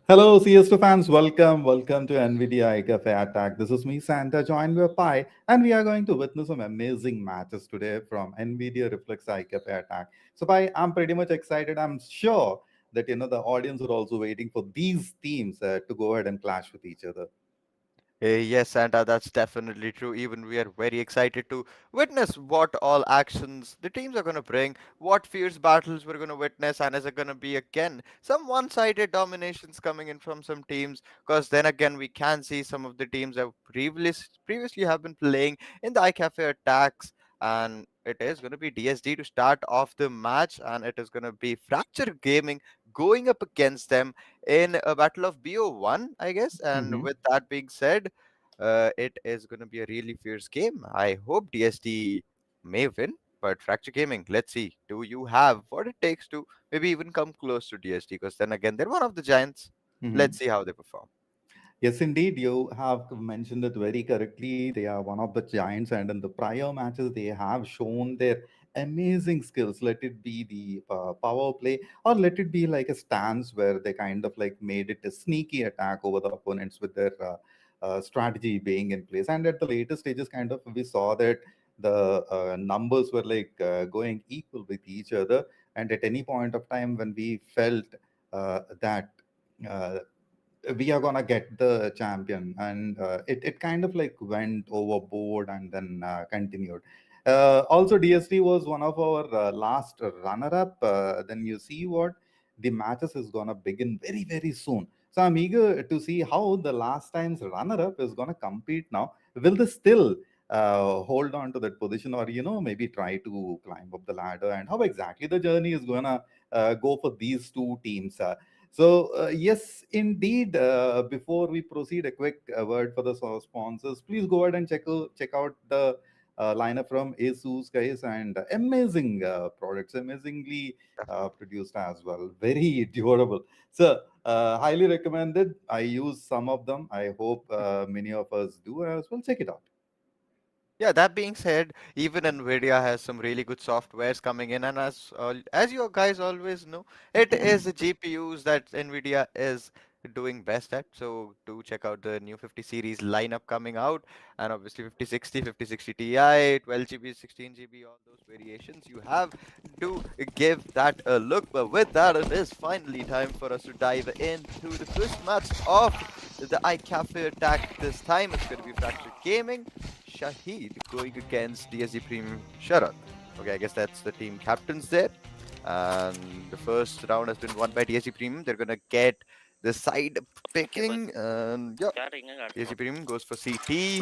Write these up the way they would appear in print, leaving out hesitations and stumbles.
Hello, CS2 fans. Welcome to NVIDIA iCafé Attack. This is me, Santa, joined by Pi, and we are going to witness some amazing matches today from NVIDIA Reflex iCafé Attack. So, Pi, I'm pretty much excited. I'm sure that the audience are also waiting for these teams to go ahead and clash with each other. Yes, Santa, that's definitely true. Even we are very excited to witness what all actions the teams are going to bring, what fierce battles we're going to witness, and is it going to be again some one-sided dominations coming in from some teams? Because then again, we can see some of the teams that previously have been playing in the iCafe attacks, and it is going to be DSD to start off the match, and it is going to be Fracture Gaming going up against them in a battle of BO1, I guess. And Mhm. with that being said, it is going to be a really fierce game. I hope DSD may win, but Fracture Gaming, let's see. Do you have what it takes to maybe even come close to DSD? Because then again, they're one of the giants. Let's Mhm. see how they perform. Yes, indeed, you have mentioned it very correctly. They are one of the giants, and in the prior matches, they have shown their amazing skills. Let it be the power play, or let it be like a stance where they kind of like made it a sneaky attack over the opponents with their strategy being in place. And at the later stages, kind of we saw that the numbers were like going equal with each other. And at any point of time when we felt that. Uh, we are gonna get the champion, and it kind of like went overboard and then continued. Also, DST was one of our last runner-up. Then you see what the matches is gonna begin very soon. So I'm eager to see how the last time's runner-up is gonna compete now. Will they still hold on to that position, or maybe try to climb up the ladder, and how exactly the journey is gonna go for these two teams? Yes, indeed. Before we proceed, a quick word for the sponsors. Please go ahead and check out the lineup from ASUS, guys, and amazing products, amazingly produced as well. Very durable. So, highly recommended. I use some of them. I hope many of us do as well. Check it out. Yeah, that being said, even Nvidia has some really good softwares coming in, and as you guys always know, it is the GPUs that Nvidia is doing best at. So do check out the new 50 series lineup coming out, and obviously 5060, 5060 Ti, 12 GB, 16 GB, all those variations you have. Do give that a look. But with that, it is finally time for us to dive into the first match of the iCafe attack. This time it's going to be Fractured Gaming. Shahid going against DSG Premium Sharat. Okay, I guess that's the team captains there. And the first round has been won by DSG Premium. They're gonna get the side picking. And yeah, DSG Premium goes for CT.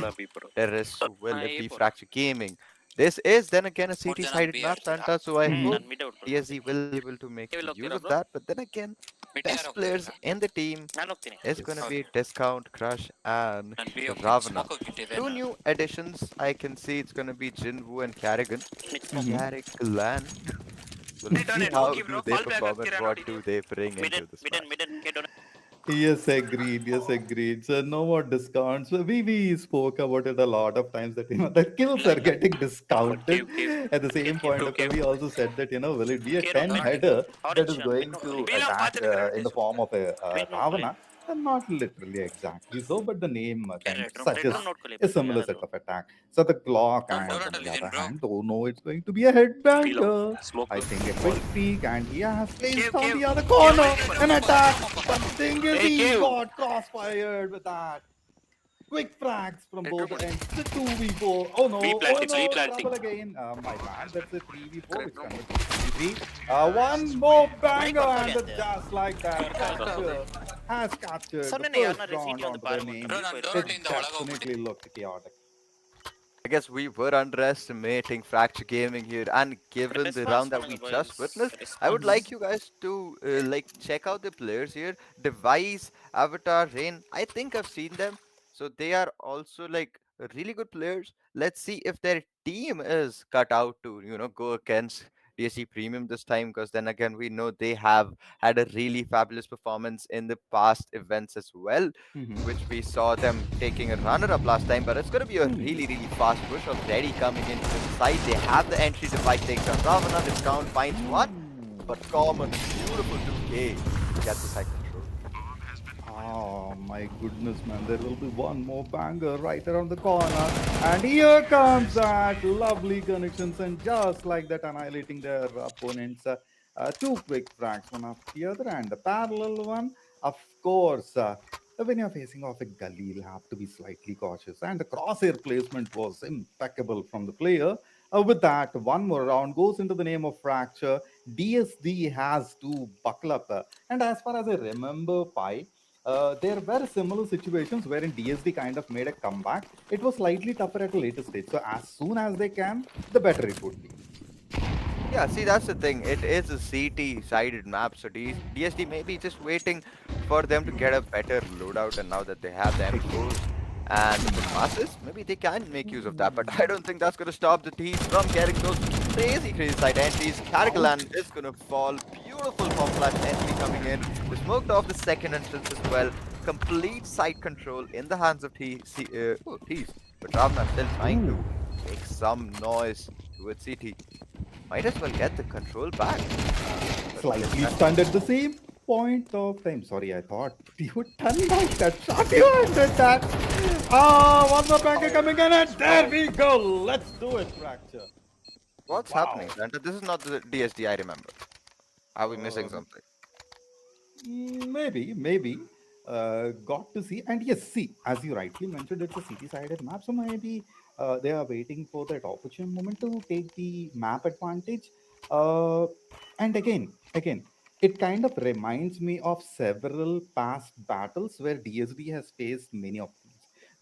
The rest will it be Fracture Gaming. This is then again a CT sided map, Santa. So I Mhm. hope DSG will be able to make use of that. But then again, best players in the team is going to Yes. be Discount, Crush, and Ravana. Two new additions. I can see it's going to be Jinwoo and Carrigan. Mhm. Carrigan. We'll see how do they perform and what do they bring into this match. Yes, agreed. Yes, agreed. So no more discounts. So we spoke about it a lot of times that the kills are getting discounted. At the same point of time, we also said that will it be a 10 header that is going to attack in the form of a Ravana? And not literally exactly so, but the name kind of suggests a similar set of attack. So the Glock, and on the other hand, oh no, it's going to be a headbanger. I think a quick peek, and he has placed on the other corner an attack. But the thing is, he got crossfired with that. Quick frags from both the ends. It's a 2v4. Oh no, trouble again. My bad. That's a 3v4, which converts to 3v3. One more banger, and just like that, Fracture has captured the first round onto their name. It definitely looked chaotic. I guess we were underestimating Fracture Gaming here, and given the round that we just witnessed, I would Mhm. like you guys to like check out the players here. Device, Avatar, Rain. I think I've seen them, so they are also like really good players. Let's see if their team is cut out to go against DSC Premium this time, because then again we know they have had a really fabulous performance in the past events as well, Mhm. which we saw them taking a runner-up last time. But it's going to be a Hmm. really fast push already coming in from the side. They have the entry device takes on Ravana. Discount finds one, Hmm. but Common, beautiful 2K gets the second trophy. my goodness, man. There will be one more banger right around the corner. And here comes that lovely connections. And just like that, annihilating their opponents. Two quick frags, one after the other. And the parallel one, of course. When you're facing off a gully, you'll have to be slightly cautious. And the crosshair placement was impeccable from the player. With that, one more round goes into the name of Fracture. DSD has to buckle up. And as far as I remember, Pi, there were similar situations wherein DSD kind of made a comeback. It was slightly tougher at a later stage. So as soon as they can, the better it would be. Yeah, see, that's the thing. It is a CT-sided map, so DSD may be just waiting for them to get a better loadout, and now that they have the M4s and the masses, maybe they can make use of that. But I don't think that's going to stop the T's from getting those crazy side entries. Karakalan is going to fall. Beautiful pop flash entry coming in. They smoked off the second entrance as well. Complete side control in the hands of T's. But Ravna still trying Ooh, to make some noise towards CT. Might as well get the control back. But yes, slightly that, stunned at the same point of time. Sorry, I thought you would turn back that shot. You ended that. Ah, one more banger coming in, and there we go. Let's do it, Fracture. what's Wow. happening, Santa? This is not the DSD I remember. Are we missing Um, something? maybe. Got to see. And yes, see, as you rightly mentioned, it's a city sided map. So maybe they are waiting for that opportune moment to take the map advantage. Uh, and again, it kind of reminds me of several past battles where DSD has faced many of these,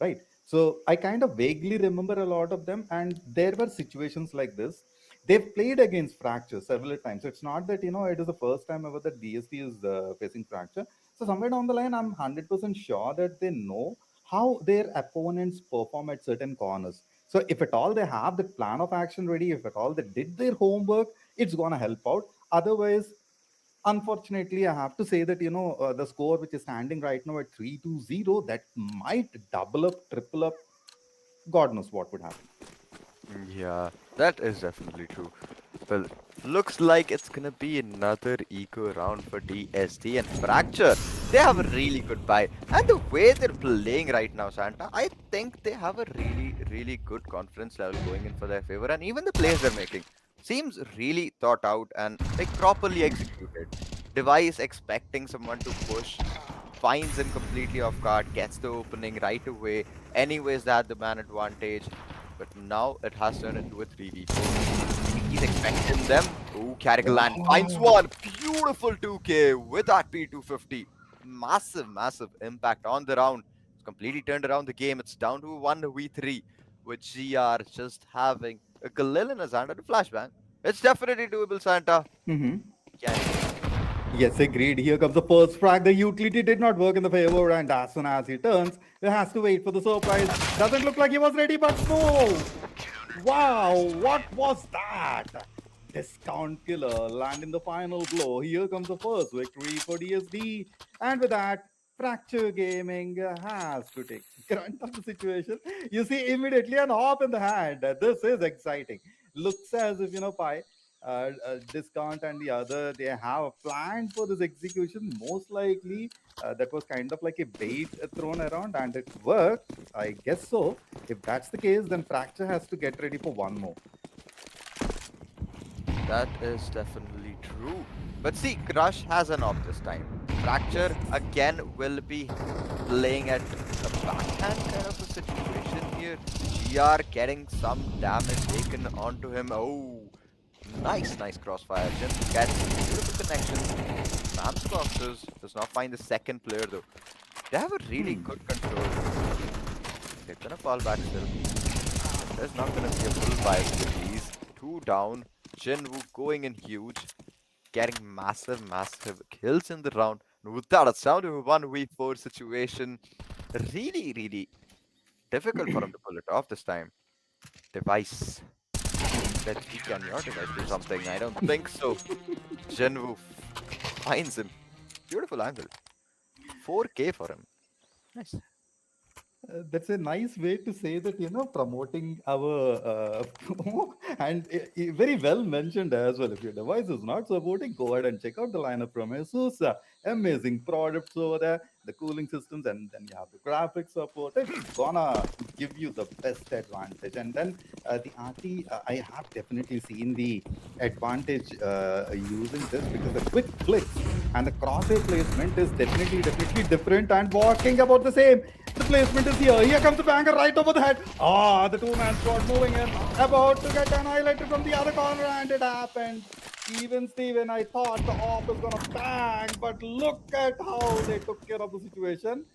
right? So I kind of vaguely remember a lot of them. And there were situations like this. They've played against Fracture several times. So it's not that, it is the first time ever that DST is facing Fracture. So somewhere down the line, I'm 100% sure that they know how their opponents perform at certain corners. So if at all they have the plan of action ready, if at all they did their homework, it's going to help out. Otherwise, unfortunately, I have to say that, the score which is standing right now at 3-0, that might double up, triple up. God knows what would happen. Yeah, that is definitely true. Well, looks like it's gonna be another eco round for DSD and Fracture. They have a really good buy. And the way they're playing right now, Santa, I think they have a really good confidence level going in for their favor. And even the plays they're making seems really thought out and like properly executed. Device expecting someone to push, finds him completely off guard, gets the opening right away. Anyways, that the man advantage. But now it has turned into a 3v4. He's expecting them. Oh, Carrigalan finds Wow. one. Beautiful 2K with that P250. Massive impact on the round. It's completely turned around the game. It's down to 1v3 with GR just having a Galil in his hand and a flashbang. It's definitely doable, Santa. Mhm. Can he do it? Yes, agreed. Here comes the first frag. The utility did not work in the favor, and as soon as he turns, he has to wait for the surprise. Doesn't look like he was ready, but no! Wow, what was that? Discount killer land in the final blow. Here comes the first victory for DSD. And with that, Fracture Gaming has to take grunt of the situation. You see immediately an op in the hand. This is exciting. Looks as if, Pi, Discount and the other, they have planned for this execution. Most likely, that was kind of like a bait thrown around and it worked. I guess so. If that's the case, then Fracture has to get ready for one more. That is definitely true. But see, Crush has an op this time. Fracture Yes. again will be playing at a backhand kind of a situation here. GR getting some damage taken onto him. Oh, nice crossfire. Jim gets beautiful connections. Spams boxes. Does not find the second player though. They have a really Hmm. good control. They're gonna fall back still. There's not gonna be a full buy with these. Two down. Jinwoo going in huge, getting massive kills in the round. And with that, it's down to a 1v4 situation. Really difficult for him to pull it off this time. Device. Let's see, can your device do something? I don't think so. Jinwoo finds him. Beautiful angle. 4K for him. Nice. That's a nice way to say that, promoting our promo and very well mentioned as well. If your device is not supporting, go ahead and check out the lineup from ASUS. Amazing products over there. the cooling systems, and then you have the graphics support. It's gonna give you the best advantage. And then the RT, I have definitely seen the advantage using this because the quick flicks and the crosshair placement is definitely different. And walking about the same, the placement is here. Here comes the banger right over the head. Ah, the two-man squad moving in, about to get annihilated from the other corner, and it happened. Even Steven, I thought the op is gonna bang, but look at how they took care of the situation.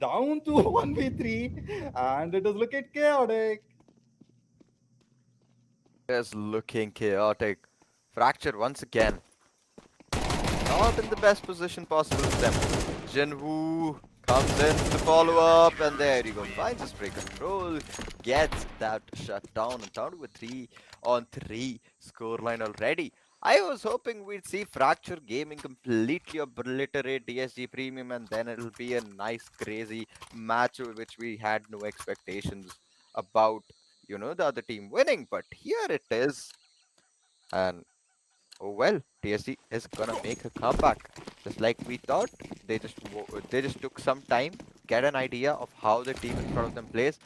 Down to 1v3, and it is looking chaotic. Is looking chaotic. Fracture once again. Not in the best position possible for them. Jinwoo comes in to follow up, and there you go. Finds a spray control, gets that shut down, and down to a 3-on-3 scoreline already. I was hoping we'd see Fracture Gaming completely obliterate DSG Premium, and then it'll be a nice, crazy match which we had no expectations about, the other team winning. But here it is, and oh well, TSD is gonna make a comeback. Just like we thought, they just took some time to get an idea of how the team in front of them plays,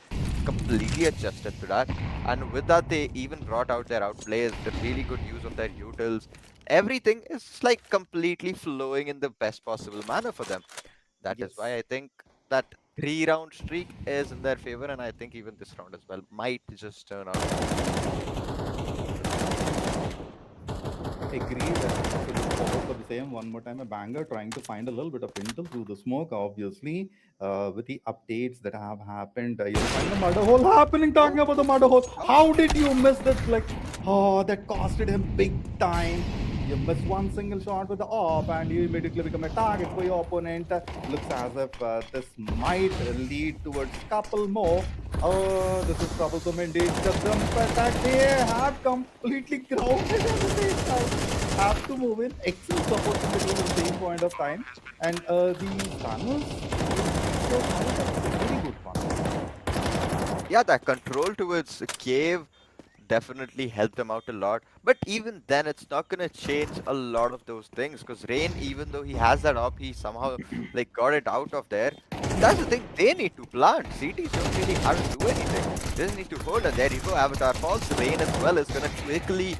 completely adjusted to that, and with that they even brought out their outplays, the really good use of their utils. Everything is like completely flowing in the best possible manner for them. That is why Yes. I think that 3-round streak is in their favor, and I think even this round as well might just turn out to be. Agreed. And also look forward for the same one more time. A banger trying to find a little bit of intel through the smoke, obviously, with the updates that have happened. You'll find the murder hole happening. Talking about the murder hole, Oh, how did you miss that flick? Oh, that costed him big time. You miss one single shot with the op, and you immediately become a target for your opponent. Looks as if this might lead towards couple more. Oh, this is troublesome indeed. The jump attack they have completely grounded at the same time. Have to move in. Excellent support from the team at the same point of time. And the tunnels in your side are very good one. yeah, that control towards the cave definitely helped them out a lot. But even then, it's not gonna change a lot of those things because Rain, even though he has that up, he somehow like got it out of there. That's the thing. They need to plant. CTs don't really have to do anything. They just need to hold. And there you go. Avatar falls. Rain as well is gonna quickly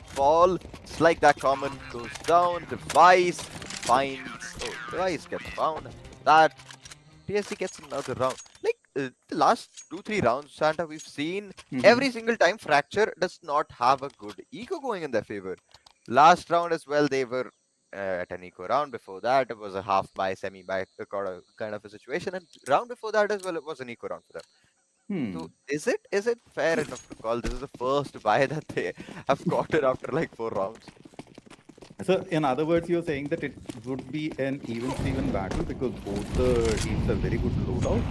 fall. It's like that common goes down. Device finds. Oh, device gets found. That PSG gets another round. Like the last 2-3 rounds, Santa, we've seen Mhm. every single time Fracture does not have a good eco going in their favor. Last round as well, they were at an eco round. Before that, it was a half buy, semi buy kind of a situation, and round before that as well, it was an eco round for them. So Hmm. is it fair enough to call this is the first buy that they have gotten after like 4 rounds? So, in other words, you're saying that it would be an even Steven battle because both the teams have very good loadout,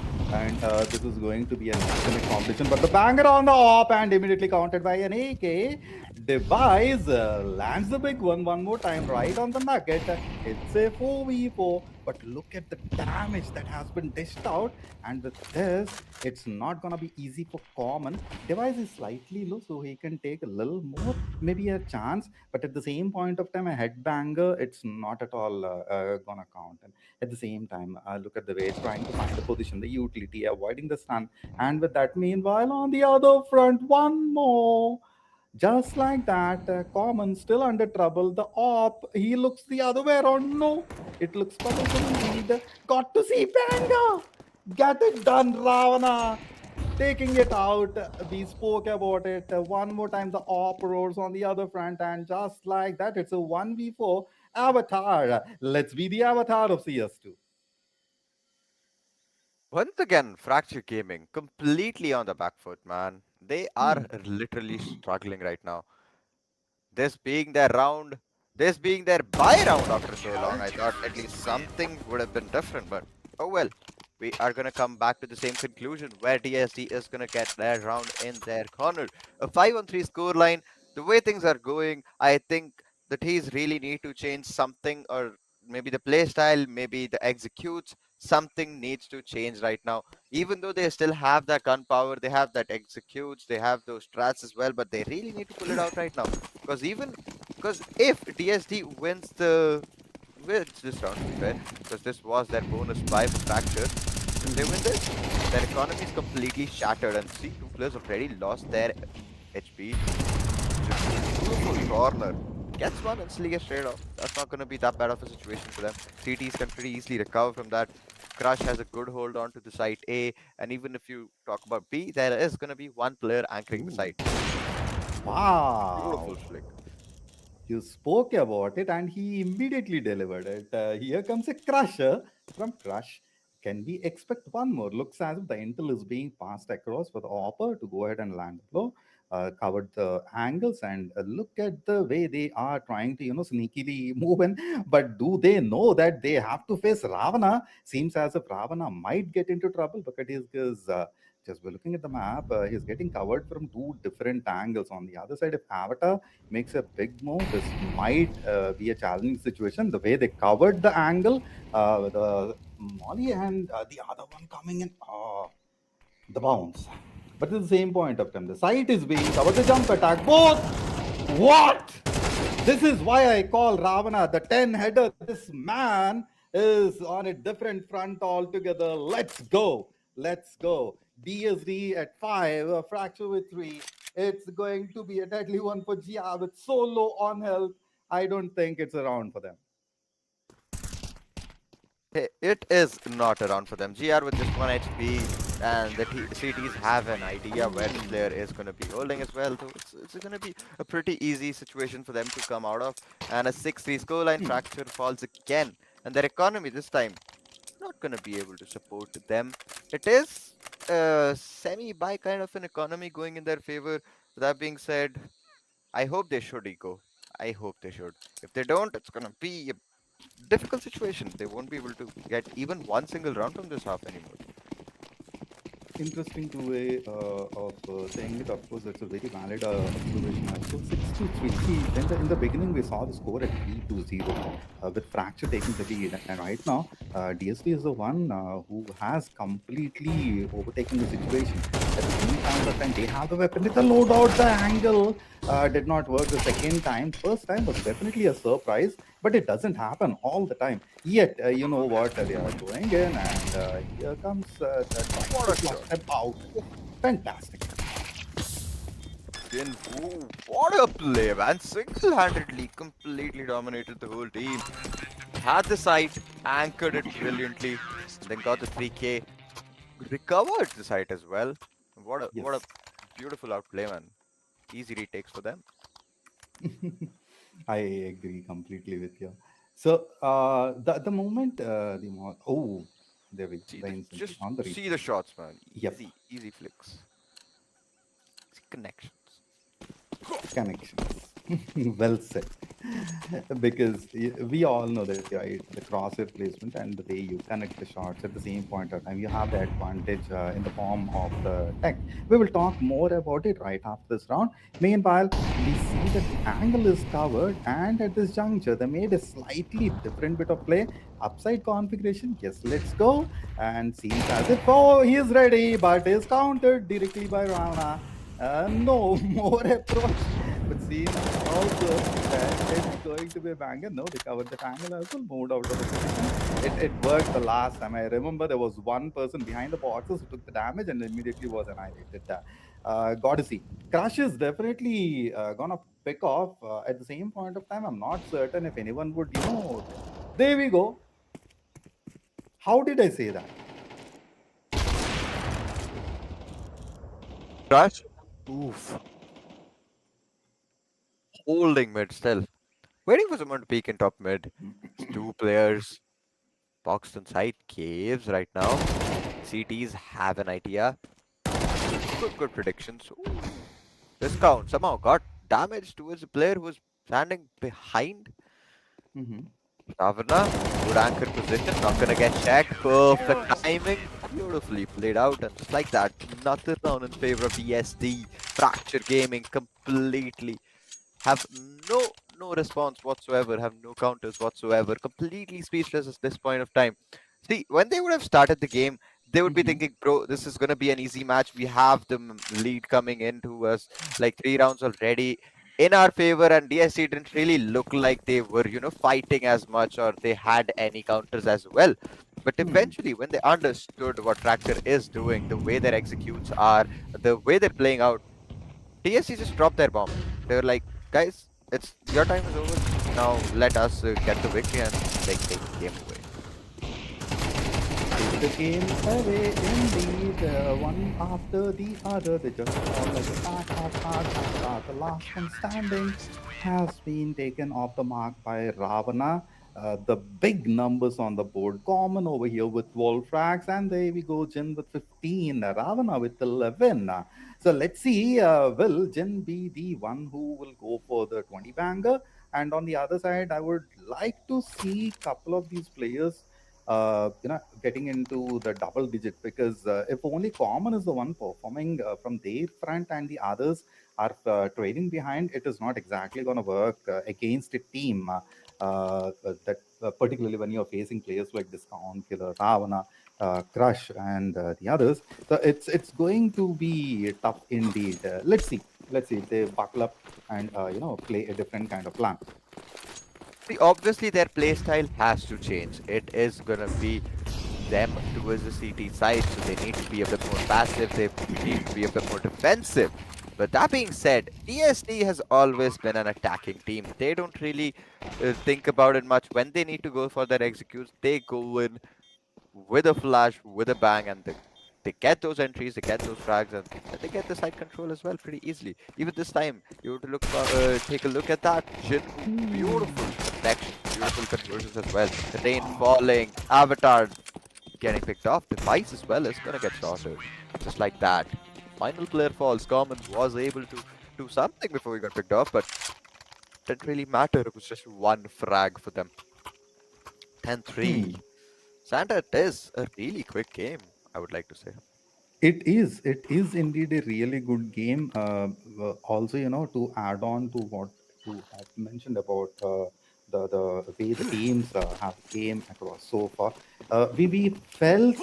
and this is going to be an ultimate competition. But the banger on the op and immediately countered by an AK device lands the big one more time right on the nugget. It's a 4v4, but look at the damage that has been dished out. And with this, it's not gonna be easy for common. Device is slightly low, so he can take a little more, maybe a chance, but at the same point of time a headbanger it's not at all gonna count. And at the same time look at the way trying to find the position, the utility, avoiding the stun. And with that, meanwhile on the other front, one more, just like that, common still under trouble. The op, he looks the other way around. No, it looks troublesome indeed. Got to see banger, get it done, Ravana, taking it out. We spoke about it one more time. The op roars on the other front, and just like that, it's a 1v4 avatar. Let's be the avatar of CS2. Once again, Fracture Gaming completely on the back foot, man. They are Hmm. literally struggling right now. This being their round, this being their buy round after so long, I thought at least something would have been different, but oh well. We are gonna come back to the same conclusion where DSD is gonna get their round in their corner. A 5-on-3 scoreline. The way things are going, I think the T's really need to change something, or maybe the play style, maybe the executes. Something needs to change right now. Even though they still have that gunpowder, they have that executes, they have those strats as well, but they really need to pull it out right now. Because if DSD wins the wins this round, to be fair, because this was their bonus buy for Fracture. If they win this, their economy is completely shattered, and see, two players already lost their HP. Beautiful corner. Gets one and Slee gets straight off. That's not going to be that bad of a situation for them. CTs can pretty easily recover from that. Crush has a good hold on to the site A, and even if you talk about B, there is going to be one player anchoring the Ooh. site. Beautiful Wow. flick. You spoke about it and he immediately delivered it. Here comes a crusher from Crush. Can we expect one more? Looks as if the intel is being passed across for the Hopper to go ahead and land low. Covered the angles and look at the way they are trying to, sneakily move in. But do they know that they have to face Ravana? Seems as if Ravana might get into trouble because just by looking at the map, he's getting covered from two different angles. On the other side, if Avatar makes a big move, this might be a challenging situation. The way they covered the angle, the Molly and the other one coming in, the bounce. But at the same point of time, the site is being covered, the jump attack, both. What? This is why I call Ravana the 10 header. This man is on a different front altogether. Let's go. Let's go. BSD at 5, Fracture with 3. It's going to be a deadly one for Gia with so low on health. I don't think it's around for them. It is not around for them. GR with just 1 HP, and the CTs have an idea where the player is going to be holding as well. So it's going to be a pretty easy situation for them to come out of. And a 6-3 scoreline. Hmm. Fracture falls again. And their economy this time not going to be able to support them. It is a semi-buy kind of an economy going in their favor. That being said, I hope they should eco. I hope they should. If they don't, it's going to be a difficult situation. They won't be able to get even one single round from this half anymore. Interesting to way of saying it. Of course, that's a very valid observation as well. 6-3. See, in the beginning, we saw the score at 3-0 with Fracture taking the lead. And right now, DSD is the one who has completely overtaken the situation. At the same point of time, they have the weapon. It's a loadout. The angle did not work the second time. First time was definitely a surprise, but it doesn't happen all the time. Yet, you know what? They are going in, and here comes trying What to a flush shot. them out. Fantastic. What a play, man. Single-handedly, completely dominated the whole team. Had the site, anchored it brilliantly, then got the 3K, recovered the site as well. What a Yes. beautiful outplay, man. Easy retakes for them. I agree completely with you. So, the moment oh, there we go. See The the instant just on the see the replay. shots, man. Yep. Easy flicks. See connections. Connections. Well said. Because we all know that, right, the crosshair placement and the way you connect the shots at the same point of time, you have the advantage in the form of the tech. We will talk more about it right after this round. Meanwhile, we see that the angle is covered, and at this juncture, they made a slightly different bit of play. Upside configuration, yes, let's go. And seems as if, oh, he is ready, but is countered directly by Rana. No more approach, but seen also that it's going to be a banger. No, they covered that angle as well, moved out of the position. It worked the last time. I remember there was one person behind the boxes who took the damage and immediately was annihilated. Got to see. Crush is definitely gonna pick off. At the same point of time, I'm not certain if anyone would, there we go. How did I say that? Crush. Oof. Holding mid still. Waiting for someone to peek in top mid. It's two players. Boxed inside caves right now. CTs have an idea. Good predictions. Ooh. Discount somehow got damage towards the player who was standing behind Mm-hmm. Ravana. Good anchor position, not gonna get checked. Perfect timing. Beautifully played out, and just like that, another round in favor of ESD. Fracture Gaming completely have no response whatsoever, have no counters whatsoever. Completely speechless at this point of time. See, when they would have started the game, they would be Mm-hmm. thinking, bro, this is gonna be an easy match. We have the lead coming into us like 3 rounds already. in our favor, and DSC didn't really look like they were, fighting as much or they had any counters as well. But Hmm. eventually, when they understood what Fracture is doing, the way their executes are, the way they're playing out, DSC just dropped their bomb. They were like, guys, it's your time is over. Now let us get the victory and like take the game away. Take the game away, indeed. One after the other, they just fall like a pack of cards. And the last one standing has been taken off the mark by Ravana. The big numbers on the board. Common over here with 12 frags, and there we go. Jin with 15, Ravana with 11. So let's see. Will Jin be the one who will go for the 20 banger? And on the other side, I would like to see a couple of these players getting into the double digit, because if only common is the one performing from their front and the others are trailing behind, it is not exactly going to work against a team that particularly when you're facing players like Discount Killer, Ravana, Crush, and the others. So it's going to be tough indeed. Let's see if they buckle up and play a different kind of plan. See, obviously, their playstyle has to change. It is gonna be them towards the CT side, so they need to be a bit more passive. They need to be a bit more defensive. But that being said, DSD has always been an attacking team. They don't really think about it much. When they need to go for their executes, they go in with a flash, with a bang, and they get those entries, they get those frags, and they get the side control as well pretty easily. Even this time, you have to take a look at that. Jinwoo, beautiful connections, beautiful conversions as well. The rain falling, Avatar getting picked off. Device as well is gonna get sorted, just like that. Final player falls. Commons was able to do something before he got picked off, but didn't really matter. It was just one frag for them. 10-3. Hmm. Santa, it is a really quick game, I would like to say. It is. It is indeed a really good game. Also, to add on to what you have mentioned about the way the teams have came across so far, we felt,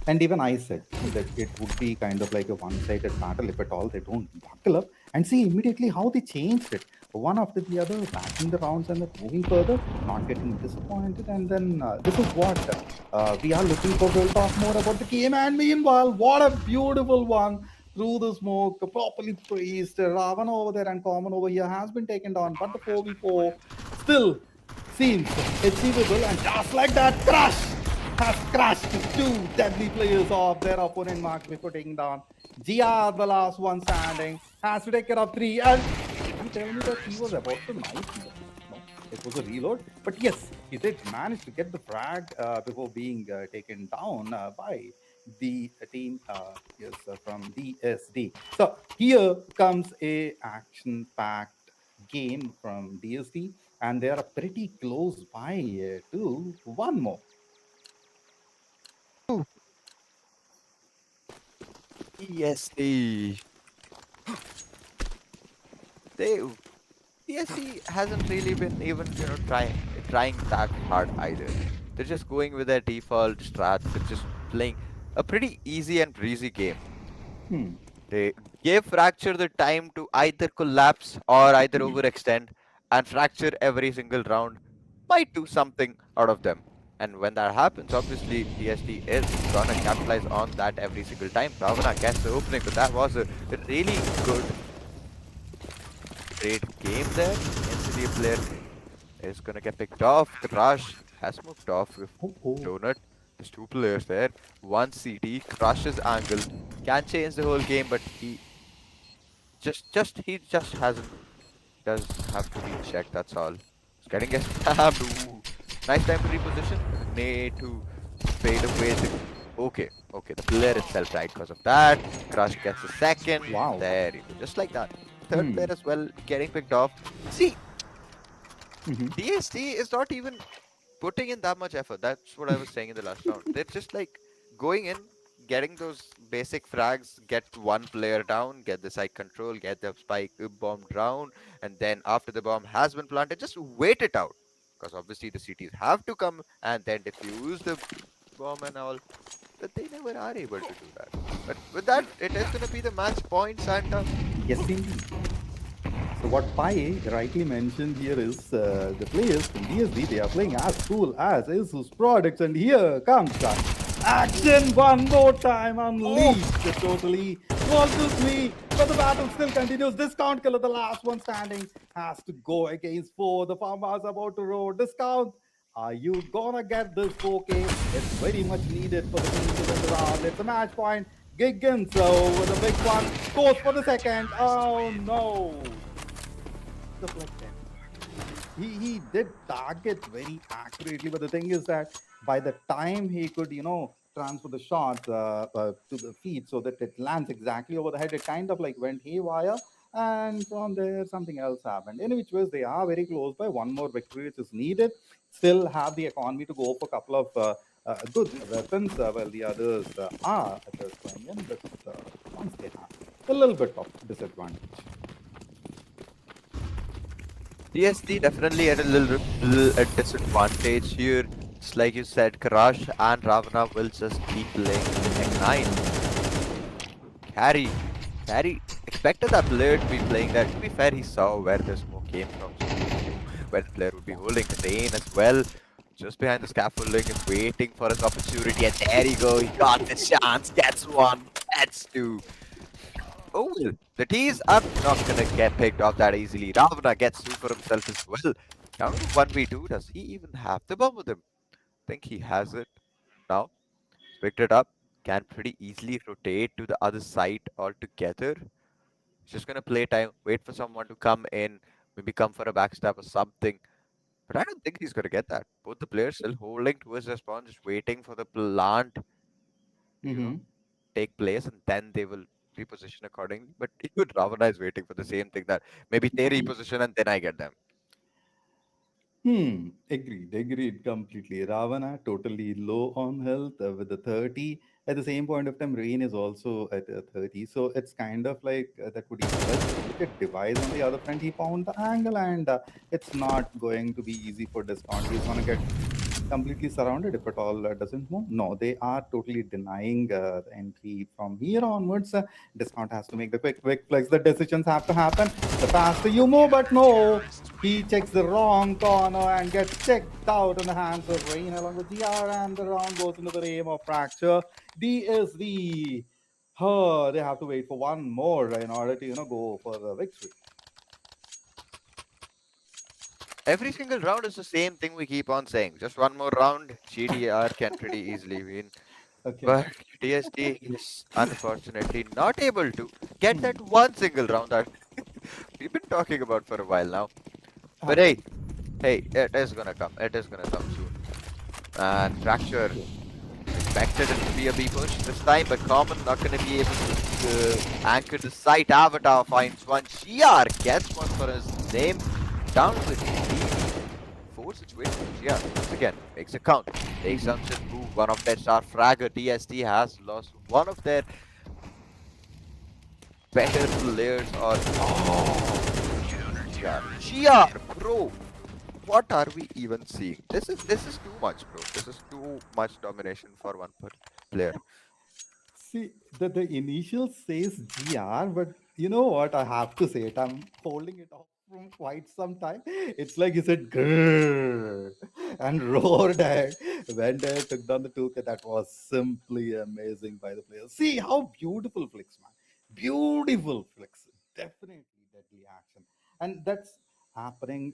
and even I said that it would be kind of like a one-sided battle if at all they don't buckle up. And see immediately how they changed it, one after the other, backing the rounds and then moving further, not getting disappointed. And then this is what we are looking for. We'll talk more about the game. And meanwhile, what a beautiful one through the smoke, properly praised. Ravan over there and Common over here has been taken down, but the 4v4 still seems achievable. And just like that, Crush has crushed two deadly players of their opponent marks before taking down Gia, the last one standing, has to take care of three. And you tell me that he was about to knife? No, it was a reload. But yes, he did manage to get the frag before being taken down by the team yes, from DSD. So here comes a action-packed game from DSD, and they are pretty close by to one more. Ooh, ESC. They ESC hasn't really been even trying that hard either. They're just going with their default strats. They're just playing a pretty easy and breezy game. Hmm. They gave Fracture the time to either collapse or either overextend, and Fracture every single round might do something out of them. And when that happens, obviously DSD is gonna capitalize on that every single time. Ravana gets the opening, but that was a really good, great game there. Instantly a player is gonna get picked off. Crush has moved off with Oh, oh. Donut. There's two players there. One CT. Crush's angle can change the whole game, but he just hasn't does have to be checked, that's all. He's getting a stabbed. Ooh. Nice time to reposition. Need to fade away the okay, the player itself died because of that. Crush gets a second. Wow. There you go. Just like that. Third Hmm. player as well getting picked off. See, Mhm. DST is not even putting in that much effort. That's what I was saying in the last round. They're just like going in, getting those basic frags, get one player down, get the side control, get the spike bomb down, and then after the bomb has been planted, just wait it out. Because obviously the CTs have to come and then defuse the bomb and all. But they never are able to do that. But with that, it is going to be the match point, Santa. Yes, indeed. So what Pai rightly mentioned here is the players from DSD, they are playing as cool as ASUS products, and here comes the action one more time, Oh, unleashed totally ruthlessly, but the battle still continues. Discount killer, the last one standing, has to go against four. The farmers about to roar. Discount. Are you gonna get this 4K? It's very much needed for the team to win the round. It's a match point. Giggins, so with a big one, goes for the second. Oh no! Deflected. He did target very accurately, but the thing is that by the time he could, transfer the shot to the feet so that it lands exactly over the head, it kind of like went haywire. And from there, something else happened. In which ways, they are very close by one more victory, which is needed. Still have the economy to go for a couple of good weapons, while the others are just going in with once they have a little bit of disadvantage. DST definitely at a little at disadvantage here. Just like you said, Karash and Ravana will just be playing the Tech 9. Carry. Carry expected that player to be playing that. To be fair, he saw where the smoke came from, so he knew where the player would be holding the lane as well. Just behind the scaffolding and waiting for his opportunity. And there you go. He got the chance. Gets one. Gets two. Oh, well, the T's are not gonna get picked off that easily. Ravana gets two for himself as well. Down to 1v2. Does he even have the bomb with him? Think he has it now. Picked it up. Can pretty easily rotate to the other side altogether. He's just gonna play time, wait for someone to come in, maybe come for a backstab or something. But I don't think he's gonna get that. Both the players still holding to his response, just waiting for the plant to, take place, and then they will reposition accordingly. But even Ravana is waiting for the same thing, that maybe they reposition and then I get them. Agreed completely. Ravana totally low on health with the 30. At the same point of time, Rain is also at 30. So it's kind of like that would be well suited device. On the other front, he found the angle, and it's not going to be easy for discount. He's going to get completely surrounded if at all doesn't move. No, they are totally denying the entry from here onwards. Discount has to make the quick flex. The decisions have to happen. The faster you move, but no, he checks the wrong corner and gets checked out in the hands of Rain along with GR, and the round goes into the name of Fracture. DSD. Oh, they have to wait for one more in order to go for the victory. Every single round is the same thing we keep on saying. Just one more round, GDR can pretty easily win. Okay. But DSD is unfortunately not able to get that one single round that we've been talking about for a while now. But Okay. hey, it is gonna come. It is gonna come soon. And Fracture expected it to be a B push this time, but Common not gonna be able to anchor the site. Avatar finds one. GR gets one for his name. Down to the D4 situation. GR once again makes a count. Takes Mhm. some move. One of their star fragger. DST has lost one of their better players, or GR, bro. What are we even seeing? This is too much, bro. This is too much domination for one player. See, the initial says GR, but you know what? I have to say it. I'm holding it off from quite some time. It's like he said grrr and roared ahead. When they took down the 2K, that was simply amazing by the players. See how beautiful flicks, man. Beautiful flicks. Definitely deadly action. And that's happening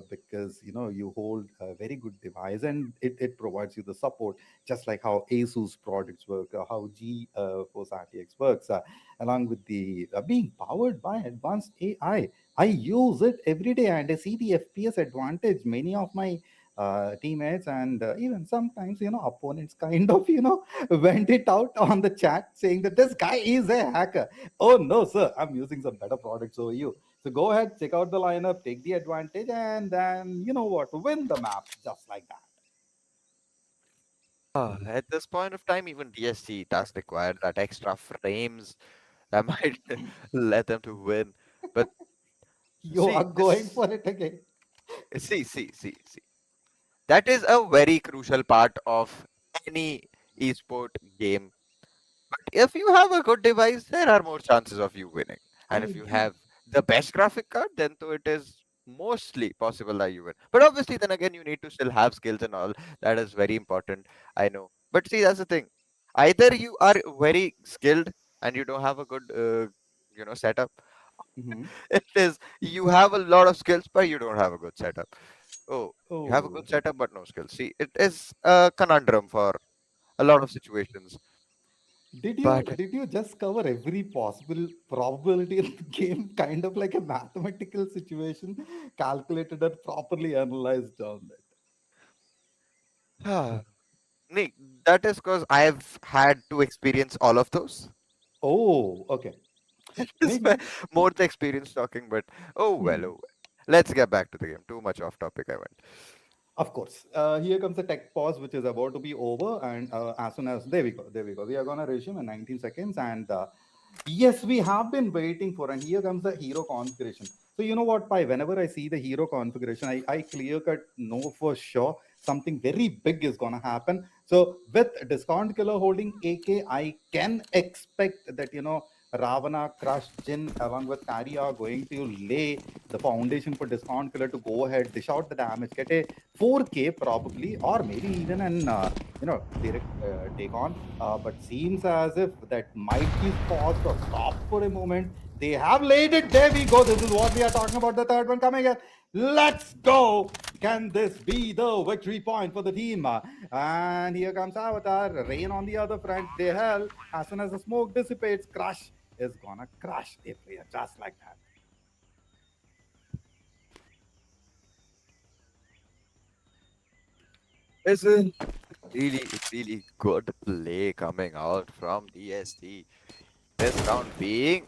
because you hold a very good device, and it provides you the support, just like how ASUS products work, how GeForce RTX works, along with the being powered by advanced AI. I use it every day, and I see the FPS advantage. Many of my teammates and even sometimes opponents kind of vent it out on the chat saying that this guy is a hacker. Oh no, sir, I'm using some better products over you. So go ahead, check out the lineup, take the advantage, and then you know what, win the map just like that. At this point of time, even DST does require that extra frames that might let them to win. But You are see, going this, for it again. see. That is a very crucial part of any esport game. But if you have a good device, there are more chances of you winning. I And if you have agree. the best graphic card, then though it is mostly possible that you win. But obviously, then again, you need to still have skills and all. That is very important. I know. But see, that's the thing. Either you are very skilled and you don't have a good, setup. Hmm. It is you have a lot of skills, but you don't have a good setup. Oh, you have a Oh, good setup, but no skills. See, it is a conundrum for a lot of situations. did you But did you just cover every possible probability in the game, kind of like a mathematical situation, calculated and properly analyzed on that? Nick, that is because I've had to experience all of those. Oh, okay. It's Maybe. more the experience talking, but oh well, oh Hmm. well. Let's get back to the game. Too much off topic I went. Of course. Here comes the tech pause, which is about to be over. And as soon as there we go. We are gonna resume in 19 seconds. And yes, we have been waiting for. And here comes the hero configuration. So you know what, Pi? Whenever I see the hero configuration, I clear cut know for sure something very big is gonna happen. So with discount killer holding AK, I can expect that Ravana, Crush, Jin, along with Kari are going to lay the foundation for discount killer to go ahead, dish out the damage, get a 4K probably, or maybe even an direct take on. But seems as if that might be paused or stopped for a moment. They have laid it. There we go. This is what we are talking about. The third one coming in. Let's go. Can this be the victory point for the team? And here comes Avatar. Rain on the other front. They hell. As soon as the smoke dissipates, Crush is gonna crush the player just like that. It's a really good play coming out from DST. This round e-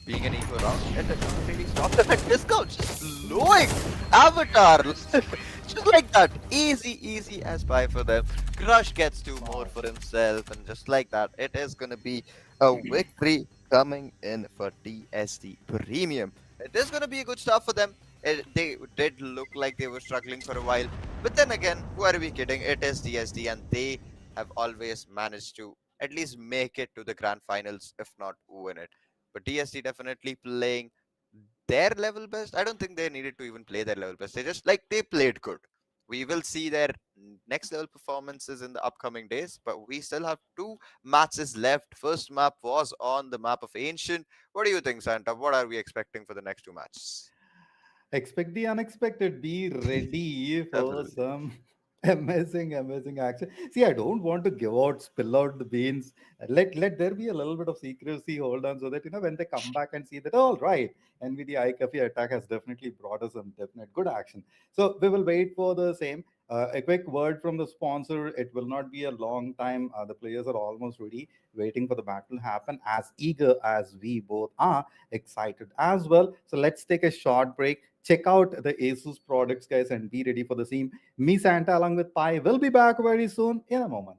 being an equal round, and it doesn't really stop them at discount, just blowing Avatar. Just like that. Easy as pie for them. Crush gets two more Smart. for himself, and just like that, it is gonna be a victory coming in for DST Premium. It is gonna be a good start for them. They did look like they were struggling for a while, but then again, who are we kidding? It is DST, and they have always managed to at least make it to the grand finals, if not win it. But DST definitely playing their level best. I don't think they needed to even play their level best. They just like they played good. We will see their next level performances in the upcoming days, but we still have two matches left. First map was on the map of Ancient. What do you think, Santa? What are we expecting for the next two matches? Expect the unexpected. Be ready for Definitely. some amazing action. See, I don't want to give out, spill out the beans. Let there be a little bit of secrecy. Hold on, so that when they come back and see that, all right, NVIDIA iCafé attack has definitely brought us some definite good action. So we will wait for the same. A quick word from the sponsor. It will not be a long time. The players are almost ready, waiting for the battle to happen. As eager as we both are, excited as well. So let's take a short break. Check out the ASUS products, guys, and be ready for the same. Me, Santa, along with Pi, will be back very soon in a moment.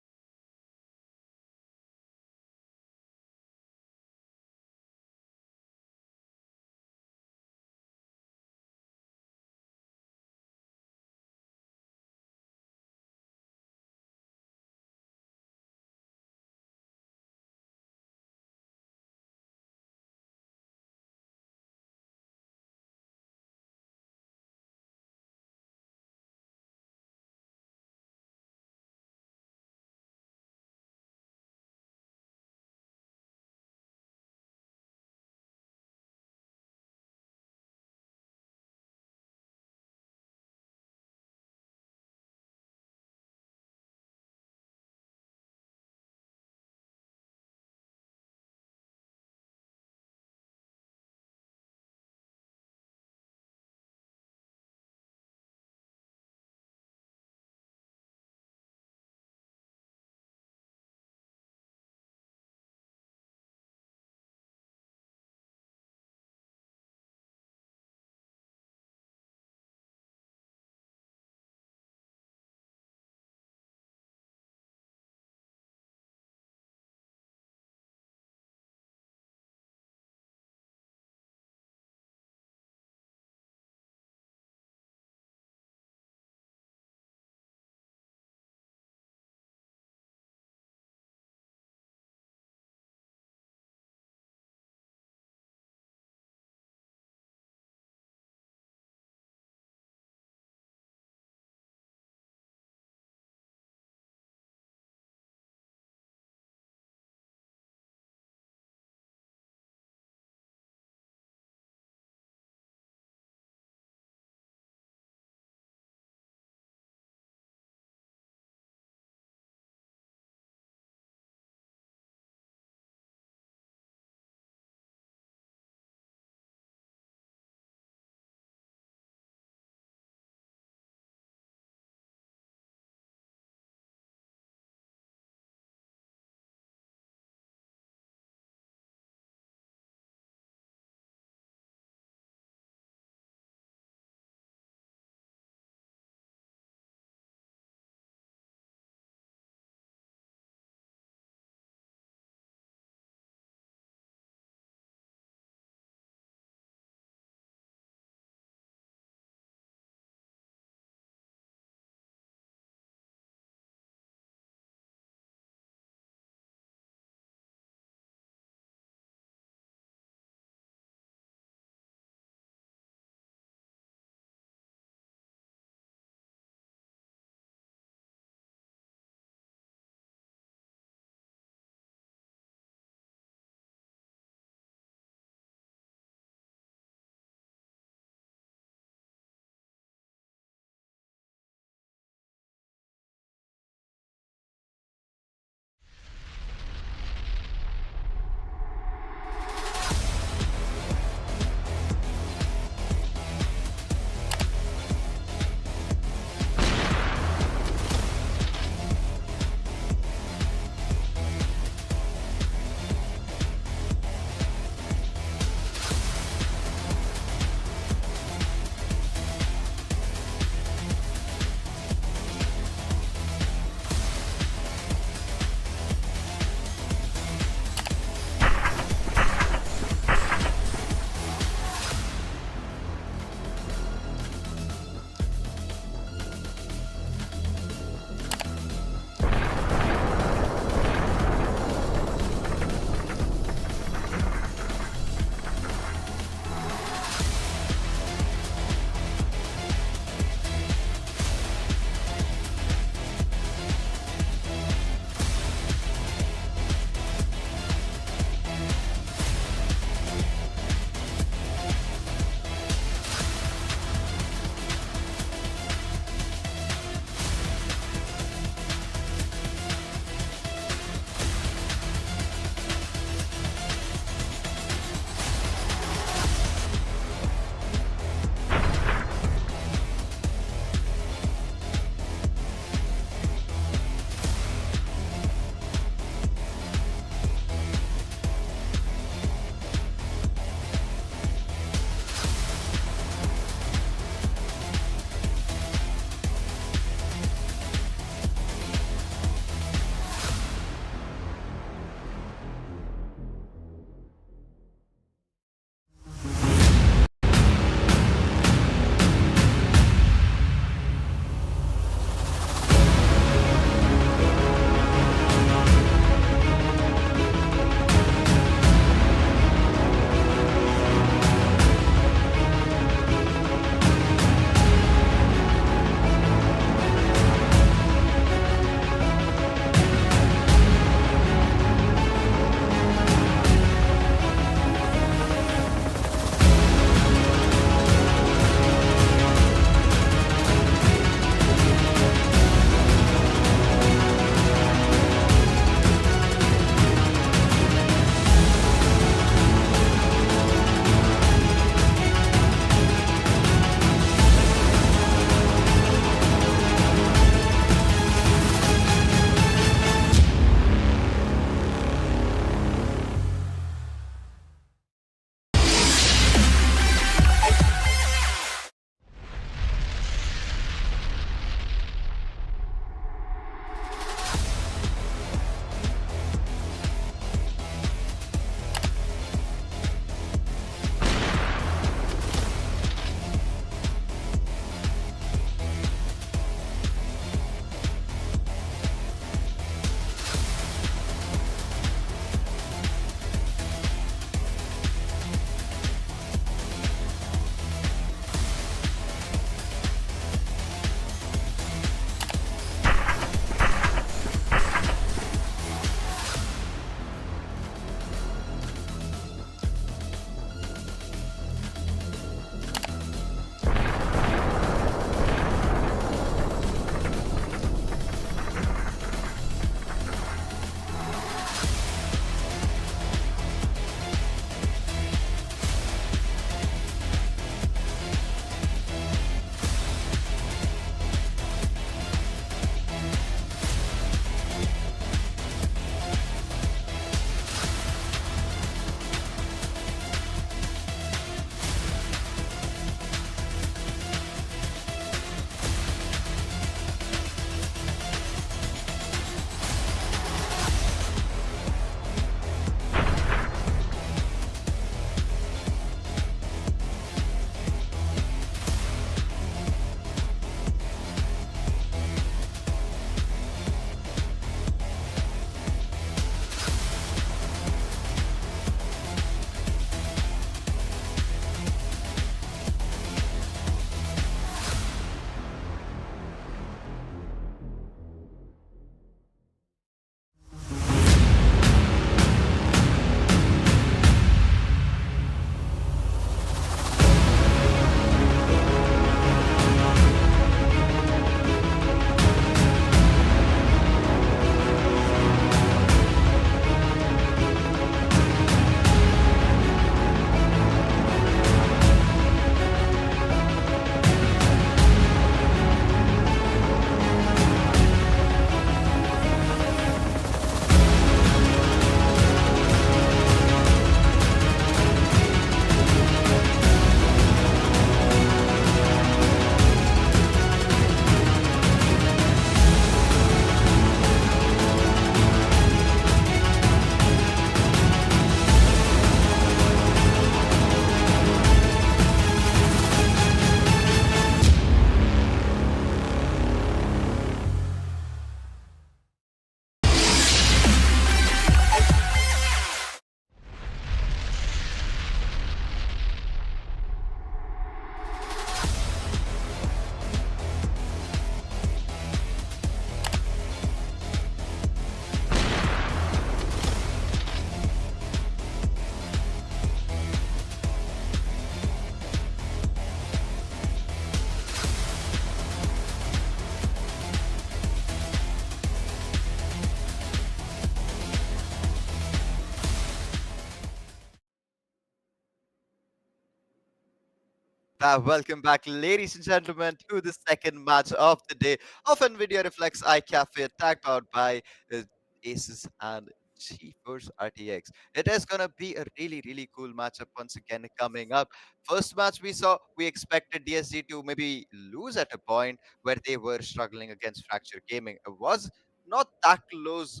Welcome back, ladies and gentlemen, to the second match of the day of NVIDIA Reflex iCafé attack powered by uh, ASUS and GeForce RTX. It is going to be a really cool matchup once again coming up. First match we saw, we expected DSG to maybe lose at a point where they were struggling against Fracture Gaming. It was not that close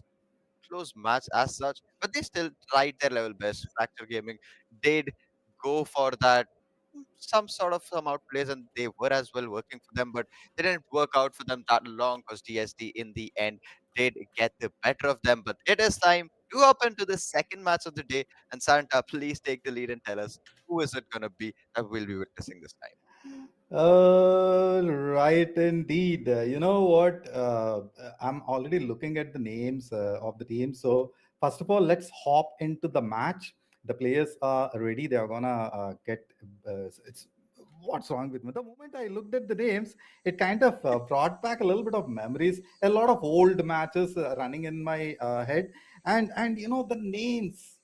match as such, but they still tried their level best. Fracture Gaming did go for that some sort of some outplays, and they were as well working for them, but they didn't work out for them that long because DSD in the end did get the better of them. But it is time to hop into the second match of the day, and Santa, please take the lead and tell us who is it gonna be that we'll be witnessing this time. Right, indeed. You know what? I'm already looking at the names of the team. So, first of all, let's hop into the match. The players are ready. They are gonna get. It's what's wrong with me? The moment I looked at the names, it kind of brought back a little bit of memories. A lot of old matches running in my head, and you know the names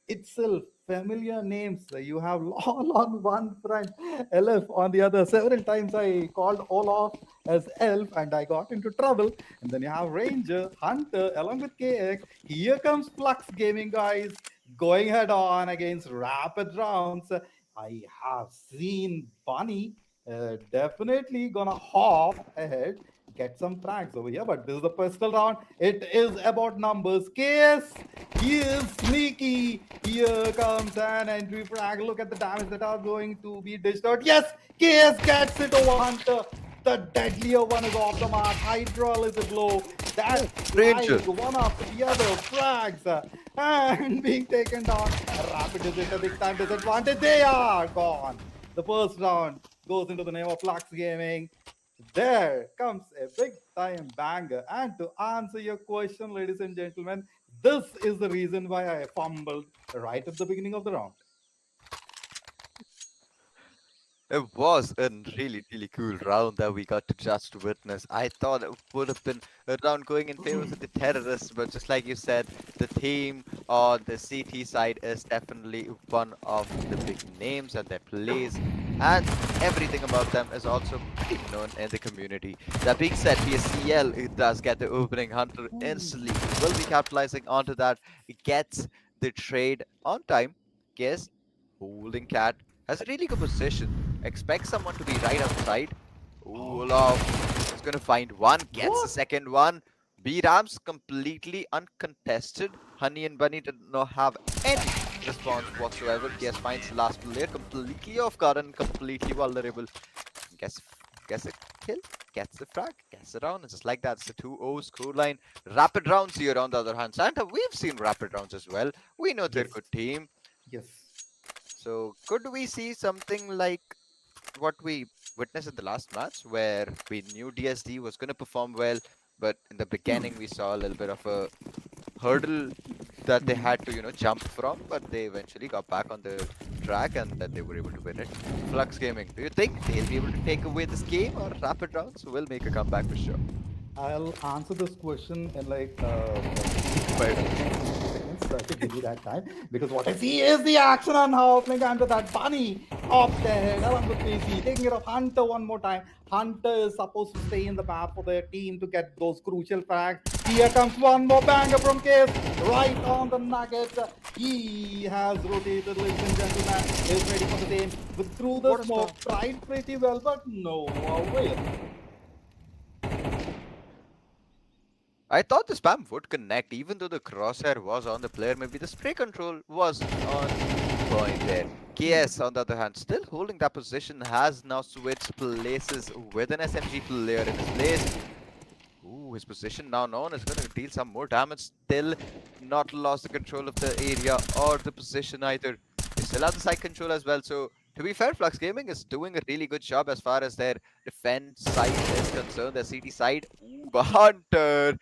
itself, familiar names. You have Lol on one front, Elf on the other. Several times I called Olaf as Elf and I got into trouble. And then you have Ranger, Hunter, along with KX. Here comes Flux Gaming, guys, going head on against Rapid Rounds. I have seen Bunny. Definitely gonna hop ahead, get some frags over here, but this is the personal round. It is about numbers. KS, he is sneaky. Here comes an entry frag. Look at the damage that are going to be dished out. Yes, KS gets it over Hunter. The deadlier one is off the mark. Hydral is a blow. That's Ranger. flying one after the other. Frags and being taken down. Rapid is at a big time disadvantage. They are gone. The first round goes into the name of Flux Gaming. There comes a big time banger. And to answer your question, ladies and gentlemen, this is the reason why I fumbled right at the beginning of the round. It was a really cool round that we got to just witness. I thought it would have been a round going in favor of the terrorists, but just like you said, the team on the CT side is definitely one of the big names and their plays, and everything about them is also pretty known in the community. That being said, PSCL it does get the opening. Hunter instantly will be capitalizing onto that. It gets the trade on time. Guess holding cat has a really good position. Expect someone to be right outside. Ooh, Olaf is going to find one, gets the What? second one. B Rams completely uncontested. Honey and Bunny did not have any response whatsoever. Guess finds the last player completely off guard and completely vulnerable. Guess guess a kill, gets the frag, gets it down, and just like that, it's a 2-0 scoreline. Rapid rounds here on the other hand. Santa, we've seen rapid rounds as well. We know they're a Yes. good team. Yes. So could we see something like what we witnessed in the last match, where we knew DSD was going to perform well, but in the beginning we saw a little bit of a hurdle that they had to, jump from, but they eventually got back on the track and then they were able to win it. Flux Gaming, do you think they'll be able to take away this game, or Rapid Rounds will make a comeback for sure? I'll answer this question in like 55 seconds, 60 seconds. So to give you that time, because what I see is the action on happening under that bunny off the head along with PC, taking it off Hunter one more time. Hunter is supposed to stay in the map for their team to get those crucial frags. Here comes one more banger from Case, right on the nugget. He has rotated, ladies and gentlemen, is ready for the same. With through the What a smoke, spam. tried pretty well, but no avail. I thought the spam would connect, even though the crosshair was on the player. Maybe the spray control wasn't on point there. KS, on the other hand, still holding that position, has now switched places with an SMG player in his place. Ooh, his position now known is going to deal some more damage. Still not lost the control of the area or the position either. They still have the side control as well. So, to be fair, Flux Gaming is doing a really good job as far as their defense side is concerned, their CT side. Ooh, but Hunter,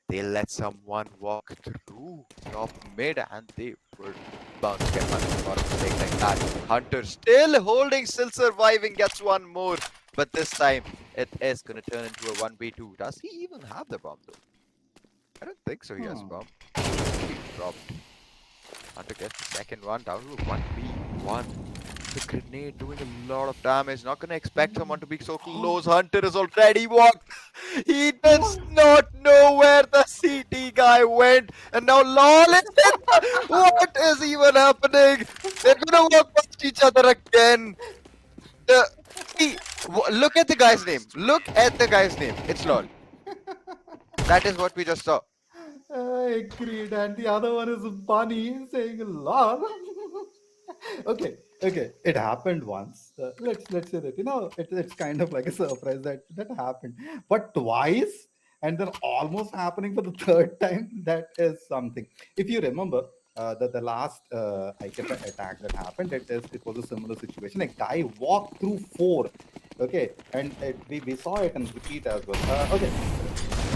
they let someone walk through top mid and they were bound to get punished for a mistake like that. Hunter still holding, still surviving, gets one more. But this time it is going to turn into a 1v2. Does he even have the bomb though? I don't think so. He has a Hmm. bomb. He dropped. Hunter gets the second one down to 1v1. The grenade doing a lot of damage. Not gonna expect someone to be so close. Hunter is already walked. He does What? not know where the CT guy went. And now LOL is in What is even happening? They're gonna walk past each other again. The See, look at the guy's name. Look at the guy's name. It's LOL. That is what we just saw. Agreed. And the other one is Bunny saying lol. Okay, okay. It happened once. Let's say that it's kind of like a surprise that happened, but twice, and then almost happening for the third time. That is something. If you remember. The last iCafe attack that happened, it was a similar situation. A guy walked through four, okay, and we saw it and repeat as well. Okay,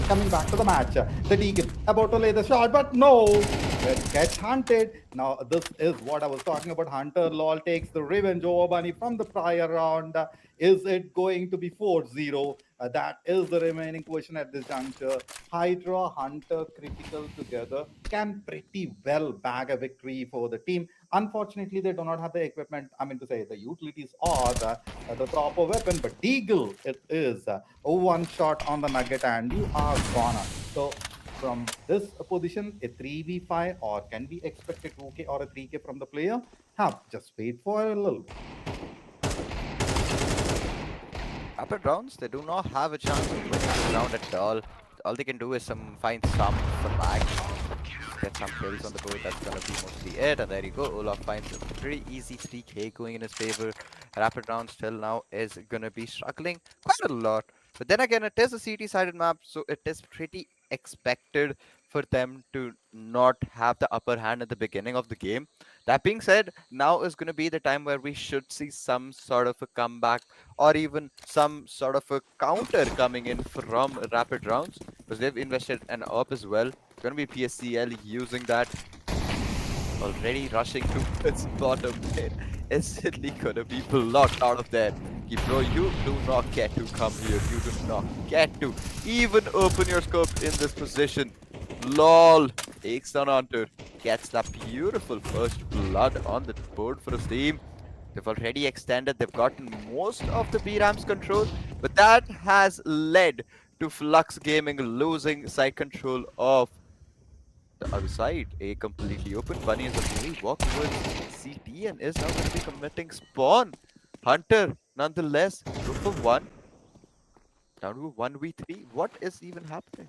coming back to the match, the Deacon about to lay the shot, but no, it gets hunted. Now, this is what I was talking about. Hunter Lol takes the revenge over Bunny from the prior round. Is it going to be 4-0? That is the remaining question at this juncture. Hydra, Hunter, Critical together can pretty well bag a victory for the team. Unfortunately, they do not have the equipment, I mean to say, the utilities or the proper weapon, but Deagle, it is one shot on the nugget and you are gone. So from this position, a 3v5 or can we expect a 2k or a 3k from the player? Have just wait for a little bit. Rapid rounds, they do not have a chance of winning this round at all. All they can do is find some frags, get some kills on the board. That's gonna be mostly it. And there you go. Olaf finds a pretty easy 3k going in his favor. Rapid rounds till now is gonna be struggling quite a lot. But then again, it is a CT-sided map, so it is pretty expected for them to not have the upper hand at the beginning of the game. That being said, now is going to be the time where we should see some sort of a comeback or even some sort of a counter coming in from rapid rounds because they've invested an up as well. It's going to be PSCL using that, already rushing towards bottom mid. Is Sidley gonna be blocked out of there? Bro, you do not get to come here. You do not get to even open your scope in this position. LOL takes down Hunter. Gets that beautiful first blood on the board for his team. They've already extended. They've gotten most of the B-Ram's control. But that has led to Flux Gaming losing side control of the other side. A completely open. Bunny is a very walk towards CT and is now going to be committing spawn. Hunter, nonetheless, group of one. Down to 1v3. What is even happening?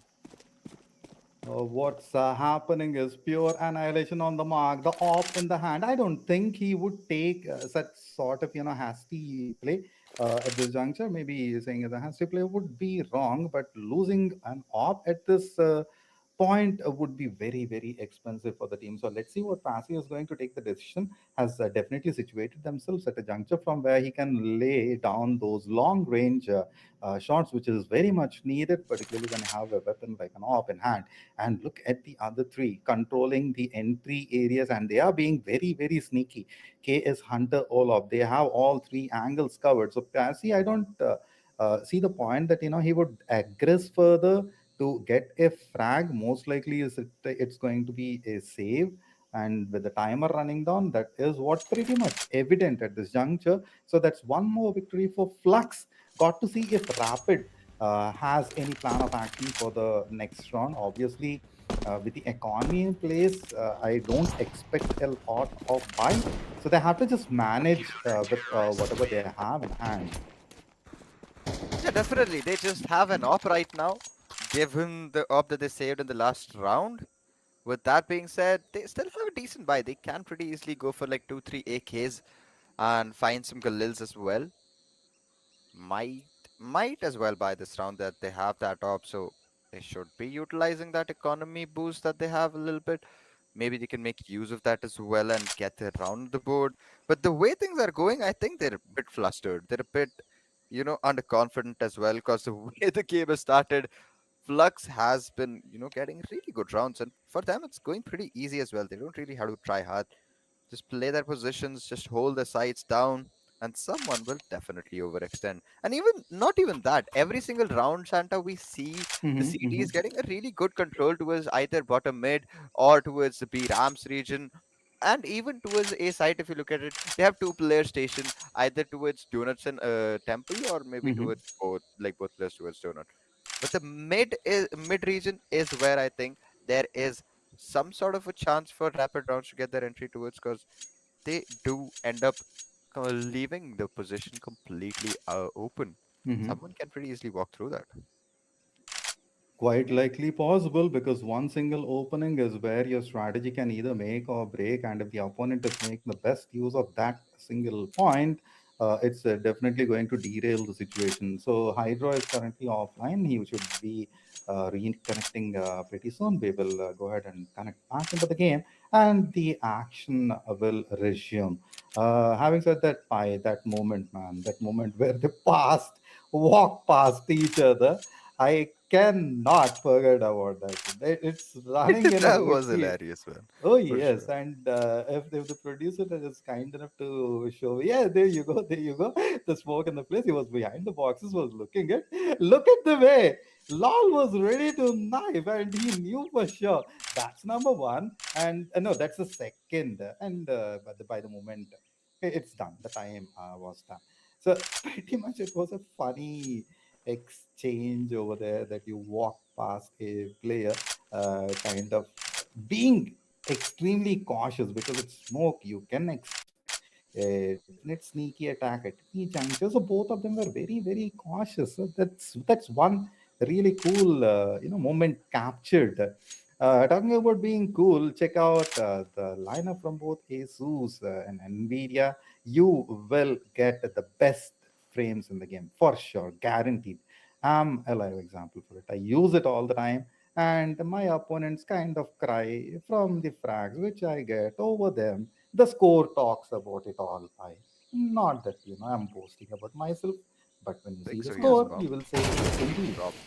What's happening is pure annihilation on the mark, the op in the hand. I don't think he would take such sort of hasty play at this juncture. Maybe saying as a hasty play would be wrong, but losing an op at this point would be very very expensive for the team. So let's see what Passy is going to take. The decision has definitely situated themselves at a juncture from where he can lay down those long range shots, which is very much needed, particularly when you have a weapon like an op in hand. And look at the other three controlling the entry areas, and they are being very very sneaky. KS, Hunter, Olaf, they have all three angles covered. So Passy, I don't see the point that he would aggress further to get a frag. Most likely it's going to be a save, and with the timer running down, that is what pretty much evident at this juncture. So that's one more victory for Flux. Got to see if Rapid has any plan of action for the next round. Obviously, with the economy in place, I don't expect a lot of buy, so they have to just manage with whatever they have in hand. Yeah, definitely. They just have an op right now, given the op that they saved in the last round. With that being said, they still have a decent buy. They can pretty easily go for like 2-3 AKs and find some Galils as well. Might might as well buy this round that they have that op, so they should be utilizing that economy boost that they have a little bit. Maybe they can make use of that as well and get it around the board. But the way things are going, I think they're a bit flustered. They're a bit, underconfident as well because the way the game has started, Flux has been, getting really good rounds, and for them it's going pretty easy as well. They don't really have to try hard. Just play their positions, just hold the sides down, and someone will definitely overextend. And even not even that, every single round, Santa, we see the Mhm, CT is mhm. getting a really good control towards either bottom mid or towards the B Rams region. and even towards a site, if you look at it, they have two player stations, either towards donuts and temple, or maybe Hmm. towards both, like both players towards donut. But the mid region is where I think there is some sort of a chance for rapid rounds to get their entry towards, because they do end up leaving the position completely open. Hmm. Someone can pretty easily walk through that. Quite likely possible, because one single opening is where your strategy can either make or break, and if the opponent is making the best use of that single point, it's definitely going to derail the situation. So Hydra is currently offline. He should be reconnecting pretty soon. We will go ahead and connect back into the game, and the action will resume. Having said that, by that moment, man, that moment where they walk past each other, I cannot forget about that. It's running in a That was routine. hilarious, man, Oh for yes, sure. and if the producer is kind enough to show, yeah, there you go, the smoke in the place. He was behind the boxes, was looking at, look at the way Lal was ready to knife, and he knew for sure that's number one, and no, that's the second, and by the moment it's done, the time was done. So pretty much it was a funny exchange over there that you walk past a player, kind of being extremely cautious because it's smoke. You can expect a definite sneaky attack at any juncture. So both of them were very, very cautious. So that's one really cool moment captured. Talking about being cool, check out the lineup from both ASUS and NVIDIA. You will get the best frames in the game for sure, guaranteed. I'm a live example for it. I use it all the time, and my opponents kind of cry from the frags which I get over them. The score talks about it all. I not that I'm boasting about myself, but when you see Quick, the so he has score, you bumped. will say yes indeed. Dropped.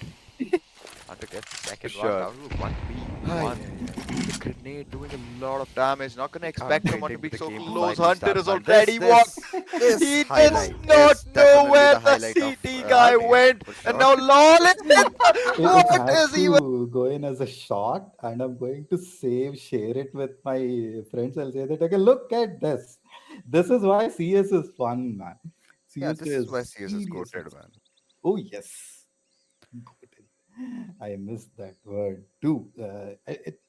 Hunter gets the For second one, sure. down to 1v1. Ay, ay, ay. The grenade doing a lot of damage. Not gonna They can't expect someone to predict be the so game close. fighting Hunter start, is man. This already this walked. this He does highlight not is know definitely where the the highlight of CT guy RTX went. for And sure. now LOL is in It what had is even to go in as a shot, and I'm going to share it with my friends. I'll say that, okay, look at this. This is why CS is fun, man. Yeah, CS this is why is CS is seriously goated, fun. man. Oh yes. Goated. I miss that word too.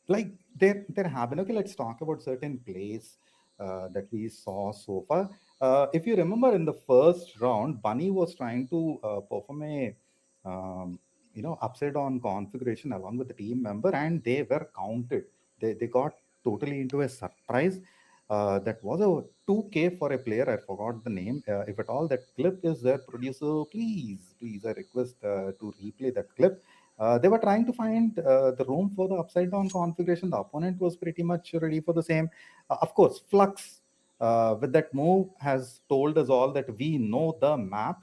Like there have been. Okay, let's talk about certain plays that we saw so far. If you remember, in the first round, Bunny was trying to perform a um, upside down configuration along with the team member, and they were counted. They got totally into a surprise. That was a 2K for a player. I forgot the name. If at all that clip is there, producer, please, I request to replay that clip. They were trying to find the room for the upside down configuration. The opponent was pretty much ready for the same. Of course, Flux with that move has told us all that we know the map,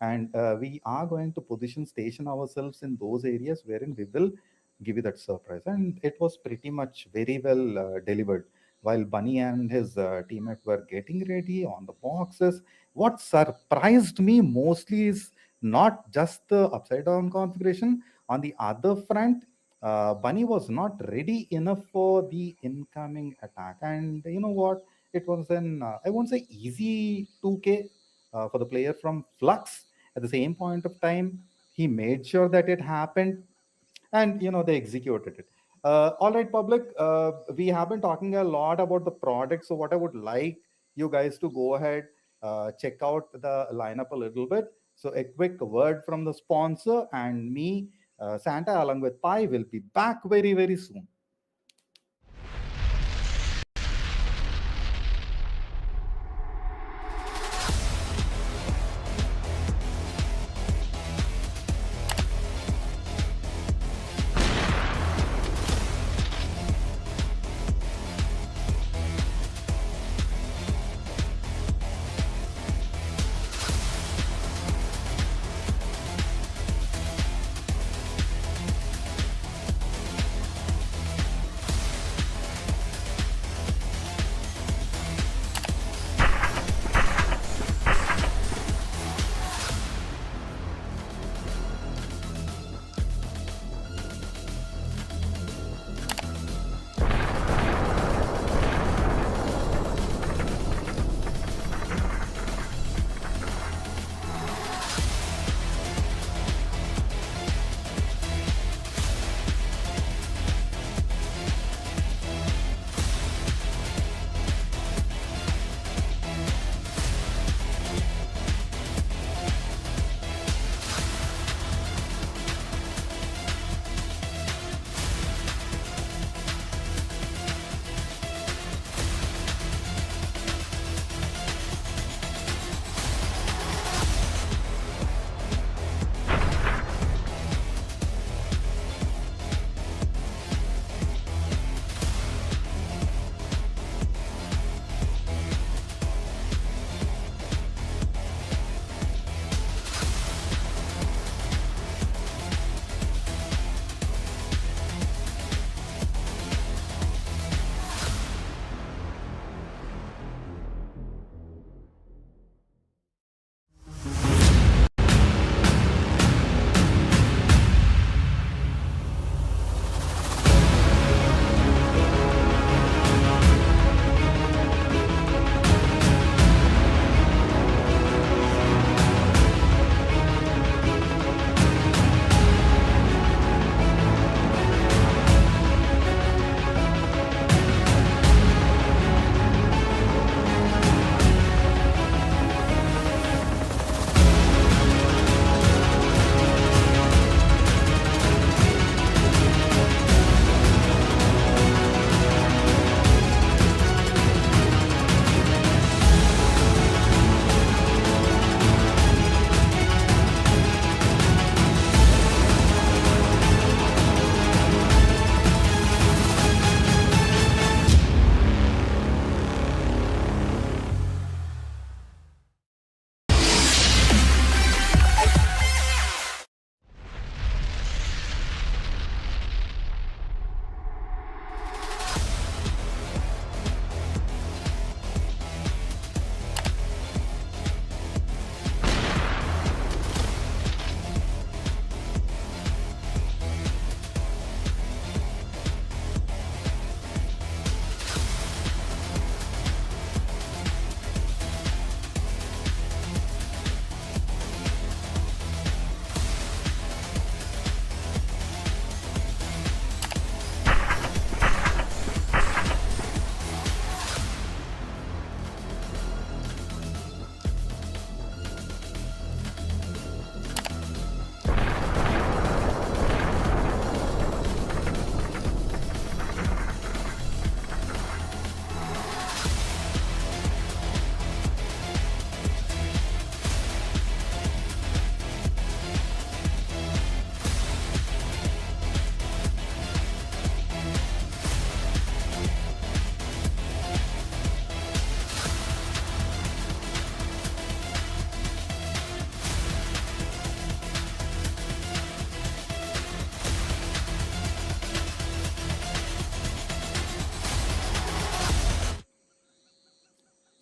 and we are going to position station ourselves in those areas wherein we will give you that surprise. And it was pretty much very well delivered. While Bunny and his teammate were getting ready on the boxes, what surprised me mostly is not just the upside down configuration. On the other front, Bunny was not ready enough for the incoming attack. And you know what? It was an, I won't say easy 2K for the player from Flux. At the same point of time, he made sure that it happened, and they executed it. All right, public, we have been talking a lot about the product, so what I would like you guys to go ahead, check out the lineup a little bit. So a quick word from the sponsor, and me, Santa, along with Pi, will be back very, very soon.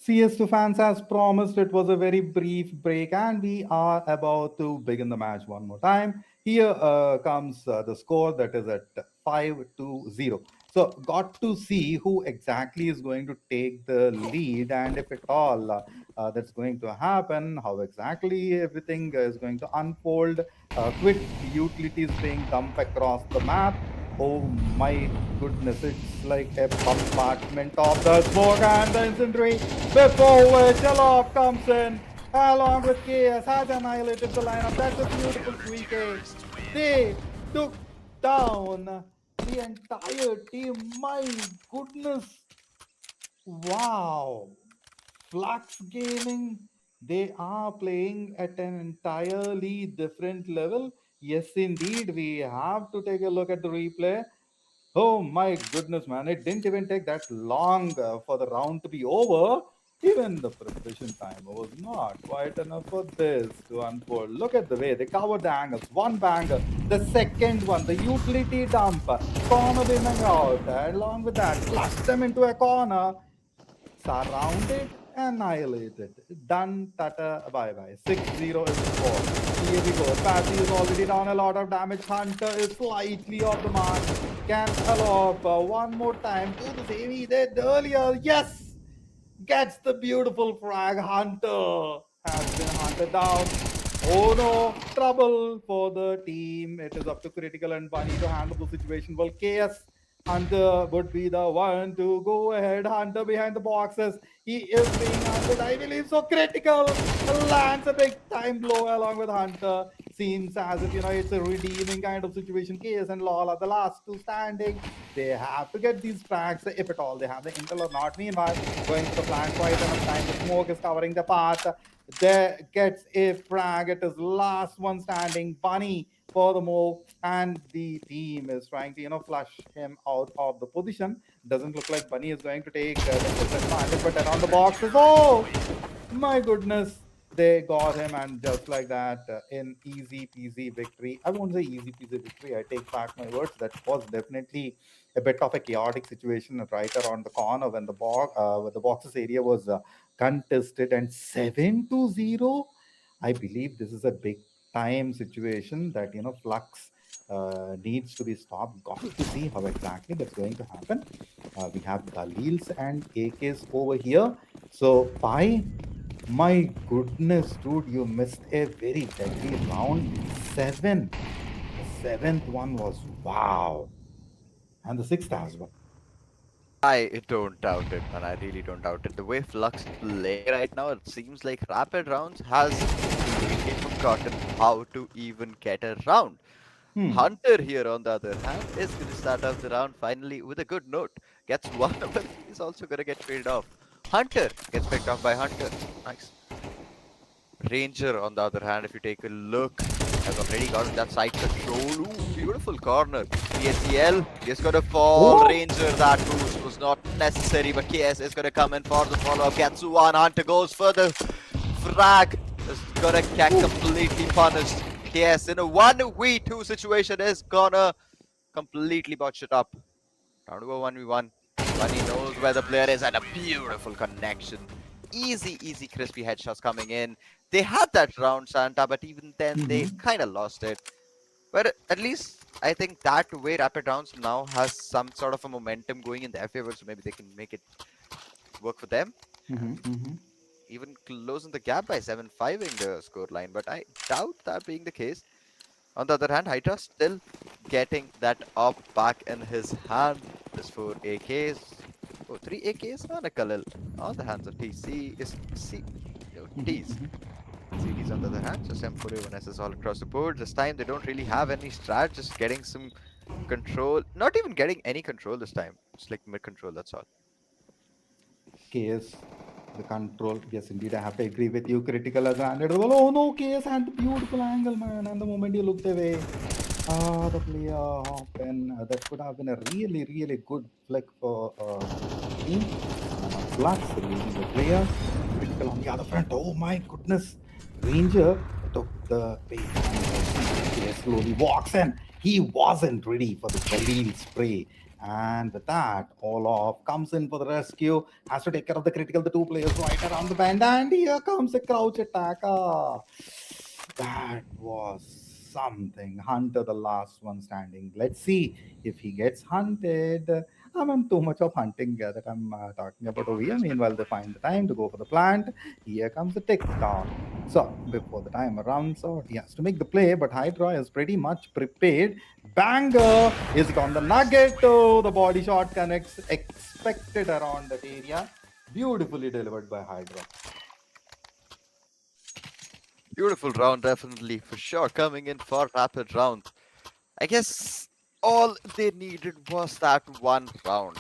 CS2 fans, as promised, it was a very brief break, and we are about to begin the match one more time. Here comes the score that is at 5-0. So, got to see who exactly is going to take the lead, and if at all that's going to happen, how exactly everything is going to unfold. Quick utilities being dumped across the map. Oh my goodness, it's like a bombardment of the smoke and the incendiary before which Alof comes in along with KS has annihilated the lineup. That's a beautiful 3K. They took down the entire team. My goodness. Wow. Flux Gaming, they are playing at an entirely different level. Yes, indeed, we have to take a look at the replay. Oh my goodness, man. It didn't even take that long for the round to be over. Even the preparation time was not quite enough for this to unfold. Look at the way they covered the angles. One banger, the second one, the utility dump, corner beaming out, and along with that, flushed them into a corner, surrounded, annihilated. Done, tata, bye bye. 6-0 is the score. Here we go. Patty is already down a lot of damage. Hunter is slightly off the mark. Can Alof one more time do the same he did earlier? Yes! Gets the beautiful frag. Hunter has been hunted down. Oh no, trouble for the team. It is up to Critical and Bunny to handle the situation. Well, KS Hunter would be the one to go ahead. Hunter behind the boxes. He is being hunted, I believe. So Critical lands a big time blow along with Hunter. Seems as if, it's a redeeming kind of situation. KS and Lol are the last two standing. They have to get these frags, if at all they have the intel or not. Meanwhile, going to the flank quite enough time. The smoke is covering the path. There gets a frag. It is last one standing. Bunny for the move, and the team is trying to flush him out of the position. Doesn't look like Bunny is going to take the full advantage, but around the boxes, oh my goodness, they got him, and just like that, in easy peasy victory. I won't say easy peasy victory, I take back my words. That was definitely a bit of a chaotic situation right around the corner when the boxes area was contested, and 7-0. I believe this is a big time situation that Flux needs to be stopped. Got to see how exactly that's going to happen. We have Dalils and AKs over here. So by my goodness, dude, you missed a very deadly round seven. The seventh one was wow, and the sixth as well. I don't doubt it, man. I really don't doubt it. The way Flux play right now, it seems like Rapid Rounds has completely forgotten how to even get a round. Hmm. Hunter here, on the other hand, is going to start off the round finally with a good note. Gets one, but he's also going to get traded off. Hunter gets picked off by Hunter. Nice. Ranger, on the other hand, if you take a look, has already gotten that side control. Ooh, beautiful corner. PSEL is going to fall. Oh. Ranger, that boost was not necessary, but KS is going to come in for the follow-up. Gets one. Hunter goes for the frag. Is going to get completely punished. KS in a 1v2 situation is going to completely botch it up. Down to a 1v1. Bunny knows where the player is, and a beautiful connection. Easy, crispy headshots coming in. They had that round, Santa, but even then they Mhm. kind of lost it. But at least I think that way Rapid Rounds now has some sort of a momentum going in their favor, so maybe they can make it work for them. Mhm. Mhm. Even closing the gap by 7-5 in the score line, but I doubt that being the case. On the other hand, Hydra still getting that up back in his hand. This 4 AKs. Oh, 3 AKs on a Khalil. On the hands of TC is C. No, Mhm. T's. Mhm. CDs on the other hand. Just M4A1SS all across the board. This time they don't really have any strat, just getting some control. Not even getting any control this time. It's like mid control, that's all. KS, the control. Yes, indeed, I have to agree with you. Critical as landed. Well, oh no, KS had the beautiful angle, man. And the moment he looked away, the player hopped in. That could have been a really, really good flick for the team. Flux releasing the player. Critical on the other front. Oh my goodness. Ranger took the bait, and KS slowly walks in. He wasn't ready for the Galil spray. And with that, Olaf comes in for the rescue, has to take care of the critical, the two players right around the bend, and here comes a crouch attack. That was something. Hunter, the last one standing. Let's see if he gets hunted. I'm too much of hunting that I'm talking about over here. Meanwhile, they find the time to go for the plant. Here comes the tick tock. So, before the timer runs out, he has to make the play, but Hydra is pretty much prepared. Banger! Is it on the nugget? Oh, the body shot connects expected around that area. Beautifully delivered by Hydra. Beautiful round, definitely, for sure. Coming in for rapid round. I guess all they needed was that one round.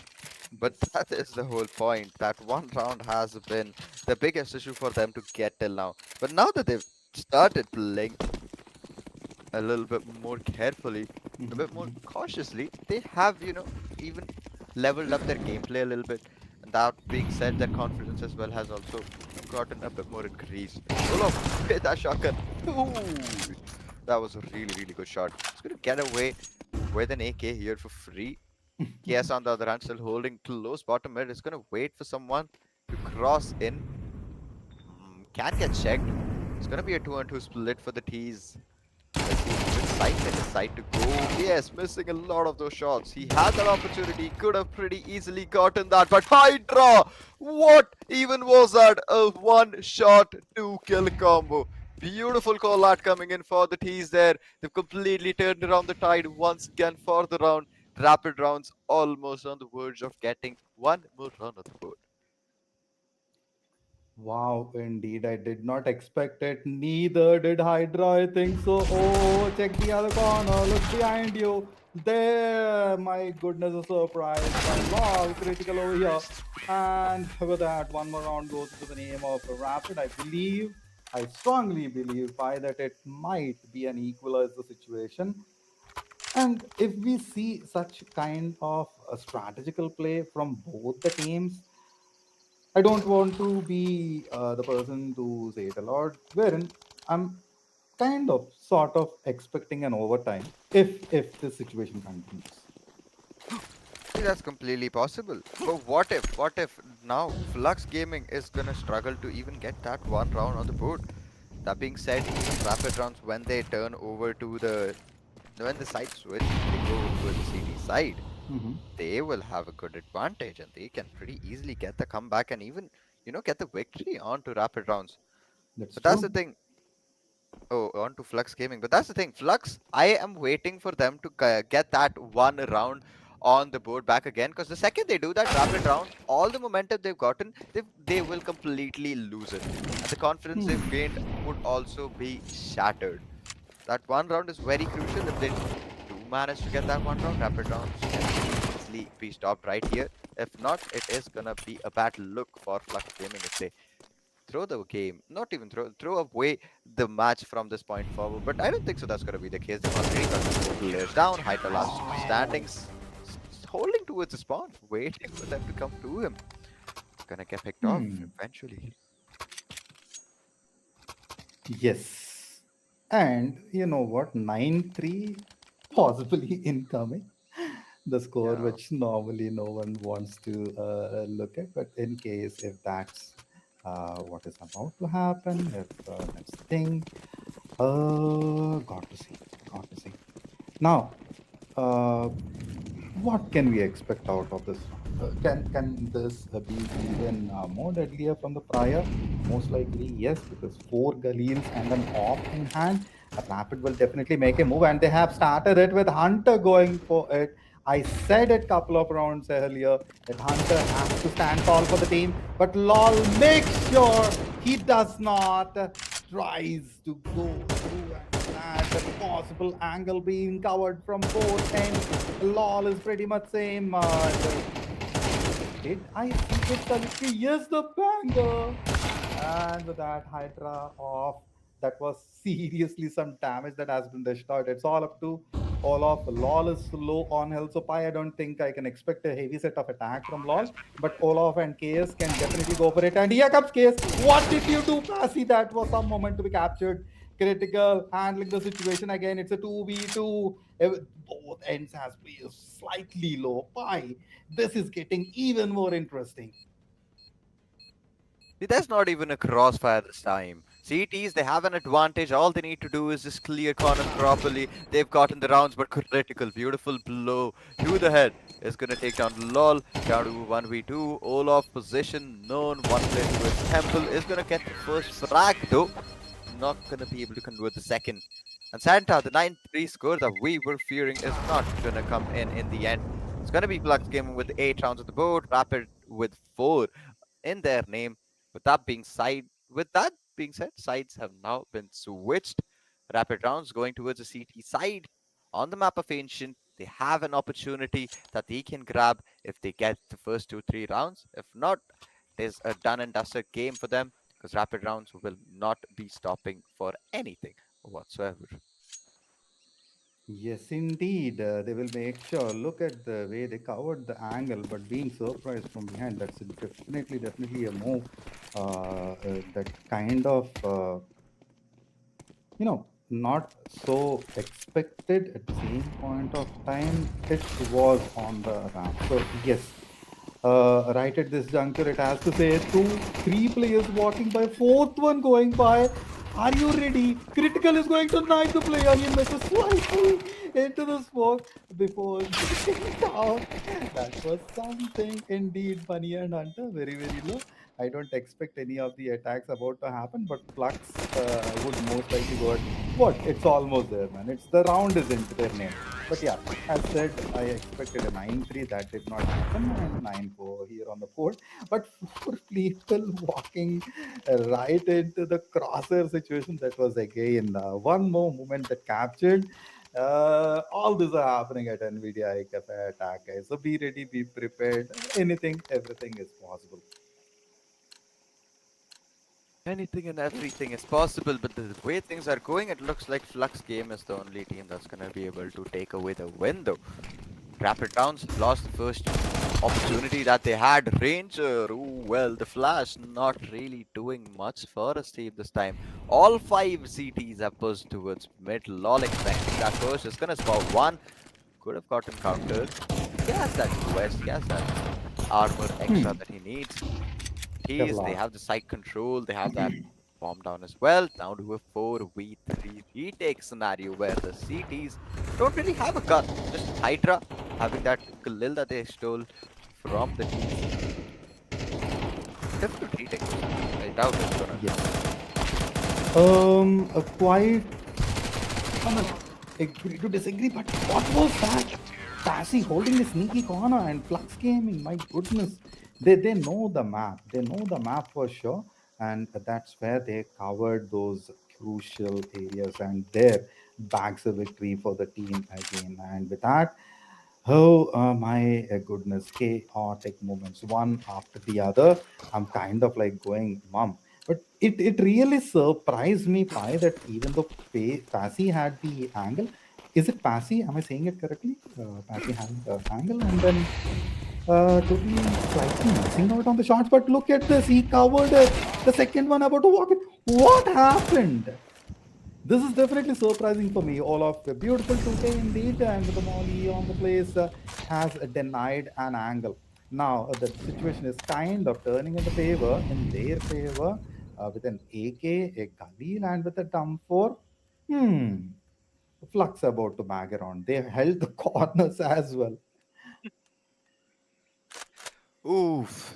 But Yes. that is the whole point. That one round has been the biggest issue for them to get till now. But now that they've started playing a little bit more carefully, a bit more Mhm. cautiously, they have, even leveled up their gameplay a little bit. And that being said, their confidence as well has also gotten a bit more increased. Olaf, hit that shotgun. Ooh, that was a really, really good shot. He's going to get away with an AK here for free. KS on the other hand, still holding close bottom mid. Is going to wait for someone to cross in. Can get checked. It's going to be a 2-on-2 split for the T's. Let's see which side they decide to go. Yes, missing a lot of those shots. He had that opportunity, could have pretty easily gotten that, but Hydra! What even was that? A one-shot, two-kill combo. Beautiful call out coming in for the T's there. They've completely turned around the tide once again for the round. Rapid rounds almost on the verge of getting one more run on the board. Wow, indeed. I did not expect it. Neither did Hydra, I think so. Oh, check the other corner. Look behind you. There, my goodness, a surprise. But wow, critical over here. And with that, one more round goes to the name of Rapid. I believe, I strongly believe, by that it might be an equalizer situation. And if we see such kind of a strategical play from both the teams, I don't want to be the person to say it a lot, wherein I'm kind of sort of expecting an overtime if this situation continues. See, that's completely possible. But what if now Flux Gaming is gonna struggle to even get that one round on the board? That being said, even rapid rounds when they turn over to when the side switch, they go over towards the CD side, Hmm. they will have a good advantage and they can pretty easily get the comeback and even, get the victory onto rapid rounds. That's But that's the true. thing. Oh, on to Flux Gaming. But that's the thing. Flux, I am waiting for them to get that one round on the board back again. Because the second they do that rapid round, all the momentum they've gotten, they will completely lose it. And the confidence they've Hmm. gained would also be shattered. That one round is very crucial. If they do manage to get that one round, rapid rounds can pretty easily be stopped right here. If not, it is gonna be a bad look for Flux Gaming if they throw the game, not even throw away the match from this point forward. But I don't think so. That's gonna be the case. They've already got four players down. Hydra last standing, holding towards the spawn, waiting for them to come to him. Gonna get picked off Hmm. eventually. Yes. And you know what? 9-3 possibly incoming. The score Yeah. which normally no one wants to look at, but in case if that's what is about to happen, if that's the thing, got to see, got to see. Now, uh, what can we expect out of this round? Can this be even more deadlier from the prior? Most likely, yes, because four Galils and an off in hand. A Rapid will definitely make a move, and they have started it with Hunter going for it. I said it couple of rounds earlier that Hunter has to stand tall for the team, but LOL makes sure he does not tries to go through, and with that the possible angle being covered from both ends. LOL is pretty much same. Did I see it, Kalki? Yes, the banger. And with that Hydra off, that was seriously some damage that has been destroyed. It's all up to all of LOL is low on health, so Pi, I don't think I can expect a heavy set of attack from LOL, but Olaf and KS can definitely go for it. And here comes KS. What did you do, Passy? That was some moment to be captured. Critical handling the situation again. It's a 2v2. Both ends has players slightly low. Bye. This is getting even more interesting. See, there's not even a crossfire this time. CTs, they have an advantage. All they need to do is just clear corners properly. They've gotten the rounds, but critical. Beautiful blow to the head. Is going to take down LOL. Down to 1v2. Olaf position known. One player towards Temple. Is going to get the first frag, though. Not going to be able to convert the second. And Santa, the 9-3 score that we were fearing, is not going to come in the end. It's going to be Flux Gaming with 8 rounds on the board. Rapid with 4 in their name. With that being said, sides have now been switched. Rapid rounds going towards the CT side on the map of Ancient. They have an opportunity that they can grab if they get the first 2-3 rounds. If not, it is a done and dusted game for them because rapid rounds will not be stopping for anything whatsoever. Yes, indeed. They will make sure. Look at the way they covered the angle, but being surprised from behind, that's definitely a move that kind of, not so expected at the same point of time. It was on the ramp. So, yes, right at this juncture, it has to say two, three players walking by, fourth one going by. Are you ready? Critical is going to knife the player. He misses slightly into the smoke before getting down. That was something indeed. Funny and Hunter, very, very low. I don't expect any of the attacks about to happen, but Flux would most likely go at what? It's almost there, man. It's the round isn't their name. But yeah, as said, I expected a 9-3. That did not happen, and 9-4 here on the board. But four people walking right into the crosshair situation, that was again one more moment that captured. All these are happening at NVIDIA iCafé attack, guys. So be ready, be prepared. Anything, everything is possible. Anything and everything is possible, but the way things are going, it looks like Flux Game is the only team that's going to be able to take away the win, though. Rapid rounds lost the first opportunity that they had. Ranger, ooh, well, the Flash not really doing much for us team this time. All 5 CTs have pushed towards mid. LOL expecting that push is gonna spot one. Could have gotten countered. He has that quest, he has that armor extra Hmm. that he needs. They Kevlar. have the site control, they have that bomb down as well. Down to a 4v3 retake scenario where the CTs don't really have a gun, just Hydra having that Khalil that they stole from the T's. Difficult retake this time. I doubt it's gonna come in. Yes. Quite. I'm gonna agree to disagree, but what was that? Passy holding the sneaky corner and Flux Gaming. My goodness, they know the map. They know the map for sure, and that's where they covered those crucial areas and there bags a victory for the team again. And with that, oh, my goodness, chaotic moments, one after the other. I'm kind of like going, mom. But it really surprised me, Pi, that even though Passy had the angle, is it Passy? Am I saying it correctly? Passy having the angle and then totally slightly missing out on the shots. But look at this, he covered it. The second one about to walk it. What happened? This is definitely surprising for me. All of the beautiful 2K indeed, and the Molly on the place has denied an angle. Now the situation is kind of turning in the favor, in their favor, with an AK, a Khalil, and with a dump for hmm, Flux about to bag around. They held the corners as well. Oof.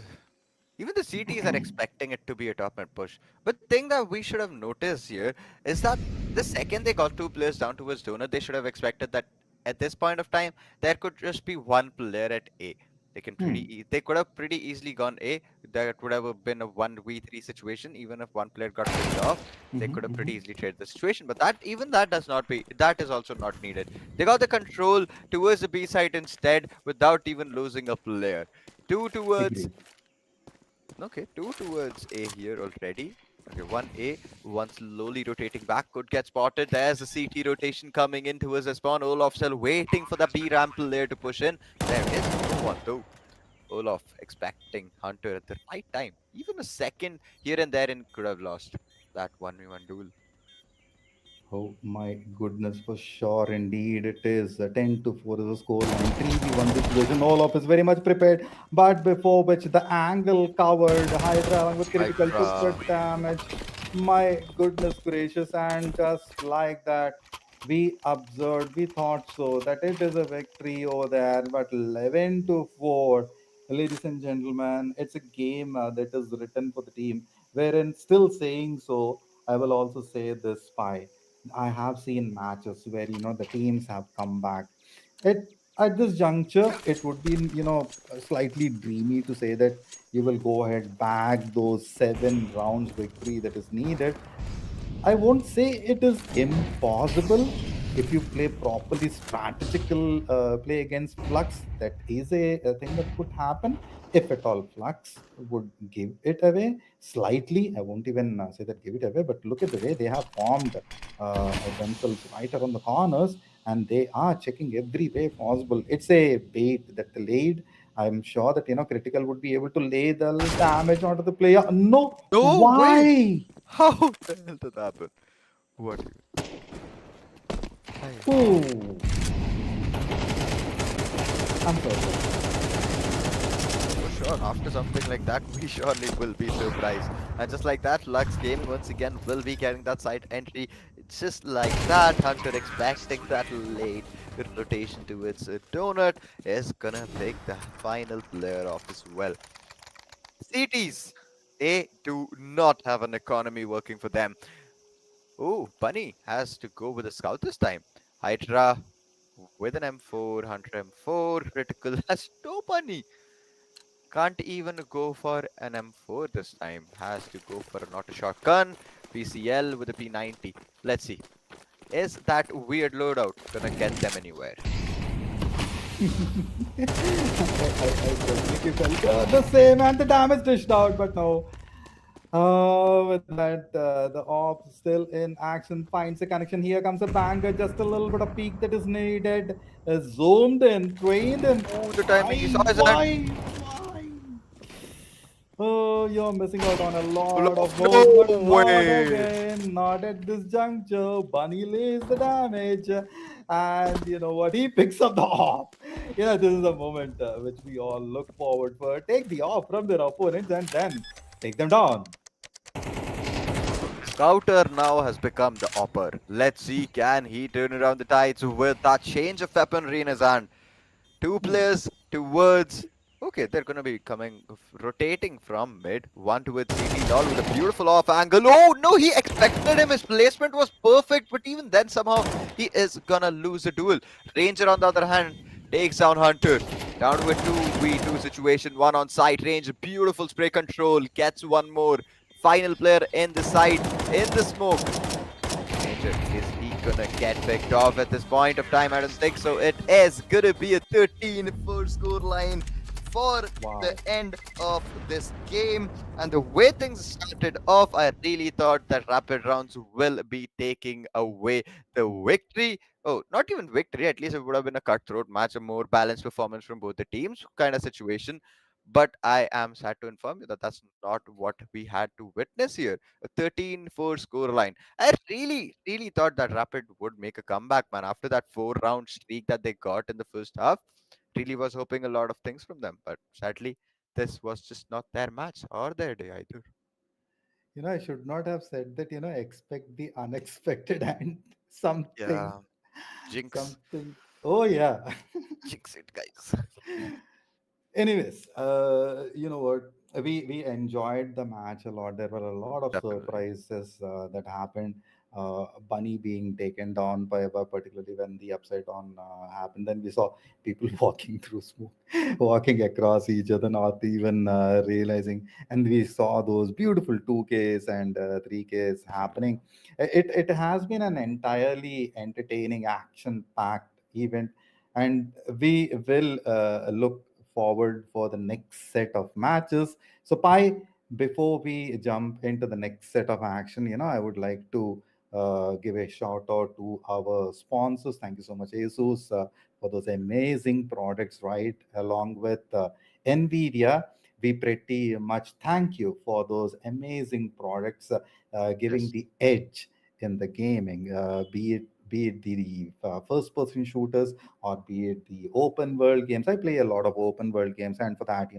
Even the CTs are expecting it to be a top mid push. But thing that we should have noticed here is that the second they got 2 players down towards donut, they should have expected that at this point of time there could just be one player at A. Hmm. They could have pretty easily gone A. That would have been a 1v3 situation. Even if one player got picked off, they Mhm, could have pretty mhm. easily traded the situation. But that is also not needed. They got the control towards the B side instead without even losing a player. Two towards Agreed. Okay, two towards A here already. Okay, one A, one slowly rotating back could get spotted. There's the CT rotation coming in towards the spawn. Olaf still waiting for the B ramp layer to push in. There is no one though. Olaf expecting Hunter at the right time. Even a second here and there and could have lost that 1v1 duel. Oh my goodness, for sure, indeed. It is 10 to 4 is the score line. 3v1 situation. Olaf is very much prepared, but before which the angle covered Hydra along with critical took the Hydra. damage. My goodness gracious, and just like that, we observed, we thought so that it is a victory over there, but 11 to 4. Ladies and gentlemen, it's a game that is written for the team, wherein still saying so. I will also say this, Spy. I have seen matches where the teams have come back. At this juncture, it would be slightly dreamy to say that you will go ahead bag those 7 rounds victory that is needed. I won't say it is impossible if you play properly strategical play against Flux. That is a thing that could happen if at all Flux would give it away slightly. I won't even say that give it away, but look at the way they have formed themselves right around the corners, and they are checking every way possible. It's a bait that they laid. I'm sure that Critical would be able to lay the damage onto the player. No, No way! why? How the hell did that happen? What even? Hey. Oh, I'm so sorry. For sure, after something like that, we surely will be surprised. And just like that, Lux Gaming once again will be getting that side entry. Just like that, Hunter expecting that late rotation towards a donut is gonna pick the final player off as well. CTs, they do not have an economy working for them. Oh, Bunny has to go with a scout this time. Hydra with an M4, Hunter M4, critical has no Bunny. Can't even go for an M4 this time. Has to go for an auto shotgun. PCL with a P90. Let's see. Is that weird loadout gonna get them anywhere? I definitely felt the same, and the damage dished out, but no. With that, the op still in action finds a connection. Here comes a banger, just a little bit of peak that is needed. Zoomed in, trained in. Ooh, the timing he saw Why? his hand. Why? Oh, you're missing out on a lot of Loft. moves, No but not way. again, not at this juncture. Bunny lays the damage, and you know what? He picks up the off. This is a moment which we all look forward for. Take the off from their opponents and then take them down. Scouter now has become the opper. Let's see, can he turn around the tides with that change of weaponry in his hand? Two Hmm. players towards. Okay, they're gonna be coming, rotating from mid. One towards CT. Lol with a beautiful off angle. Oh no, he expected him. His placement was perfect, but even then, somehow he is gonna lose the duel. Ranger, on the other hand, takes down Hunter. Down to a 2v2 situation. One on site. Ranger, beautiful spray control. Gets one more. Final player in the site, in the smoke. Ranger, is he gonna get picked off at this point of time? I don't think so. It is gonna be a 13-4 score line for the Wow. end of this game. And the way things started off, I really thought that Rapid Rounds will be taking away the victory. Oh, not even victory. At least it would have been a cutthroat match, a more balanced performance from both the teams kind of situation. But I am sad to inform you that that's not what we had to witness here. A 13-4 score line. I really, really thought that Rapid would make a comeback, man. After that 4 round streak that they got in the first half, really was hoping a lot of things from them. But sadly, this was just not their match or their day either. I should not have said that, expect the unexpected and something, Yeah, jinx. something. Oh, yeah. Jinx it, guys. Anyways, you know what? We enjoyed the match a lot. There were a lot of Definitely. surprises that happened. Bunny being taken down by particularly when the upside down happened. Then we saw people walking through smoke, walking across each other, not even realizing. And we saw those beautiful 2Ks and 3Ks happening. It has been an entirely entertaining, action-packed event, and we will look forward for the next set of matches. So, Pi, before we jump into the next set of action, I would like to give a shout out to our sponsors. Thank you so much, ASUS, for those amazing products, right? Along with NVIDIA, we pretty much thank you for those amazing products, giving Yes. the edge in the gaming, be it the first person shooters or be it the open world games. I play a lot of open world games, and for that,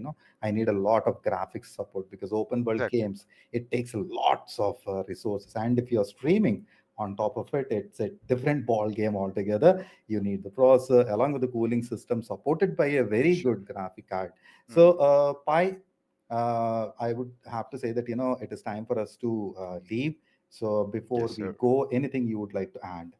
I need a lot of graphics support because open world Exactly. games, it takes lots of resources, and if you're streaming on top of it, it's a different ball game altogether. You need the processor along with the cooling system supported by a very Sure. good graphic card. So Hmm. Pi, I would have to say that it is time for us to leave. So before Yes, we sir. go, anything you would like to add?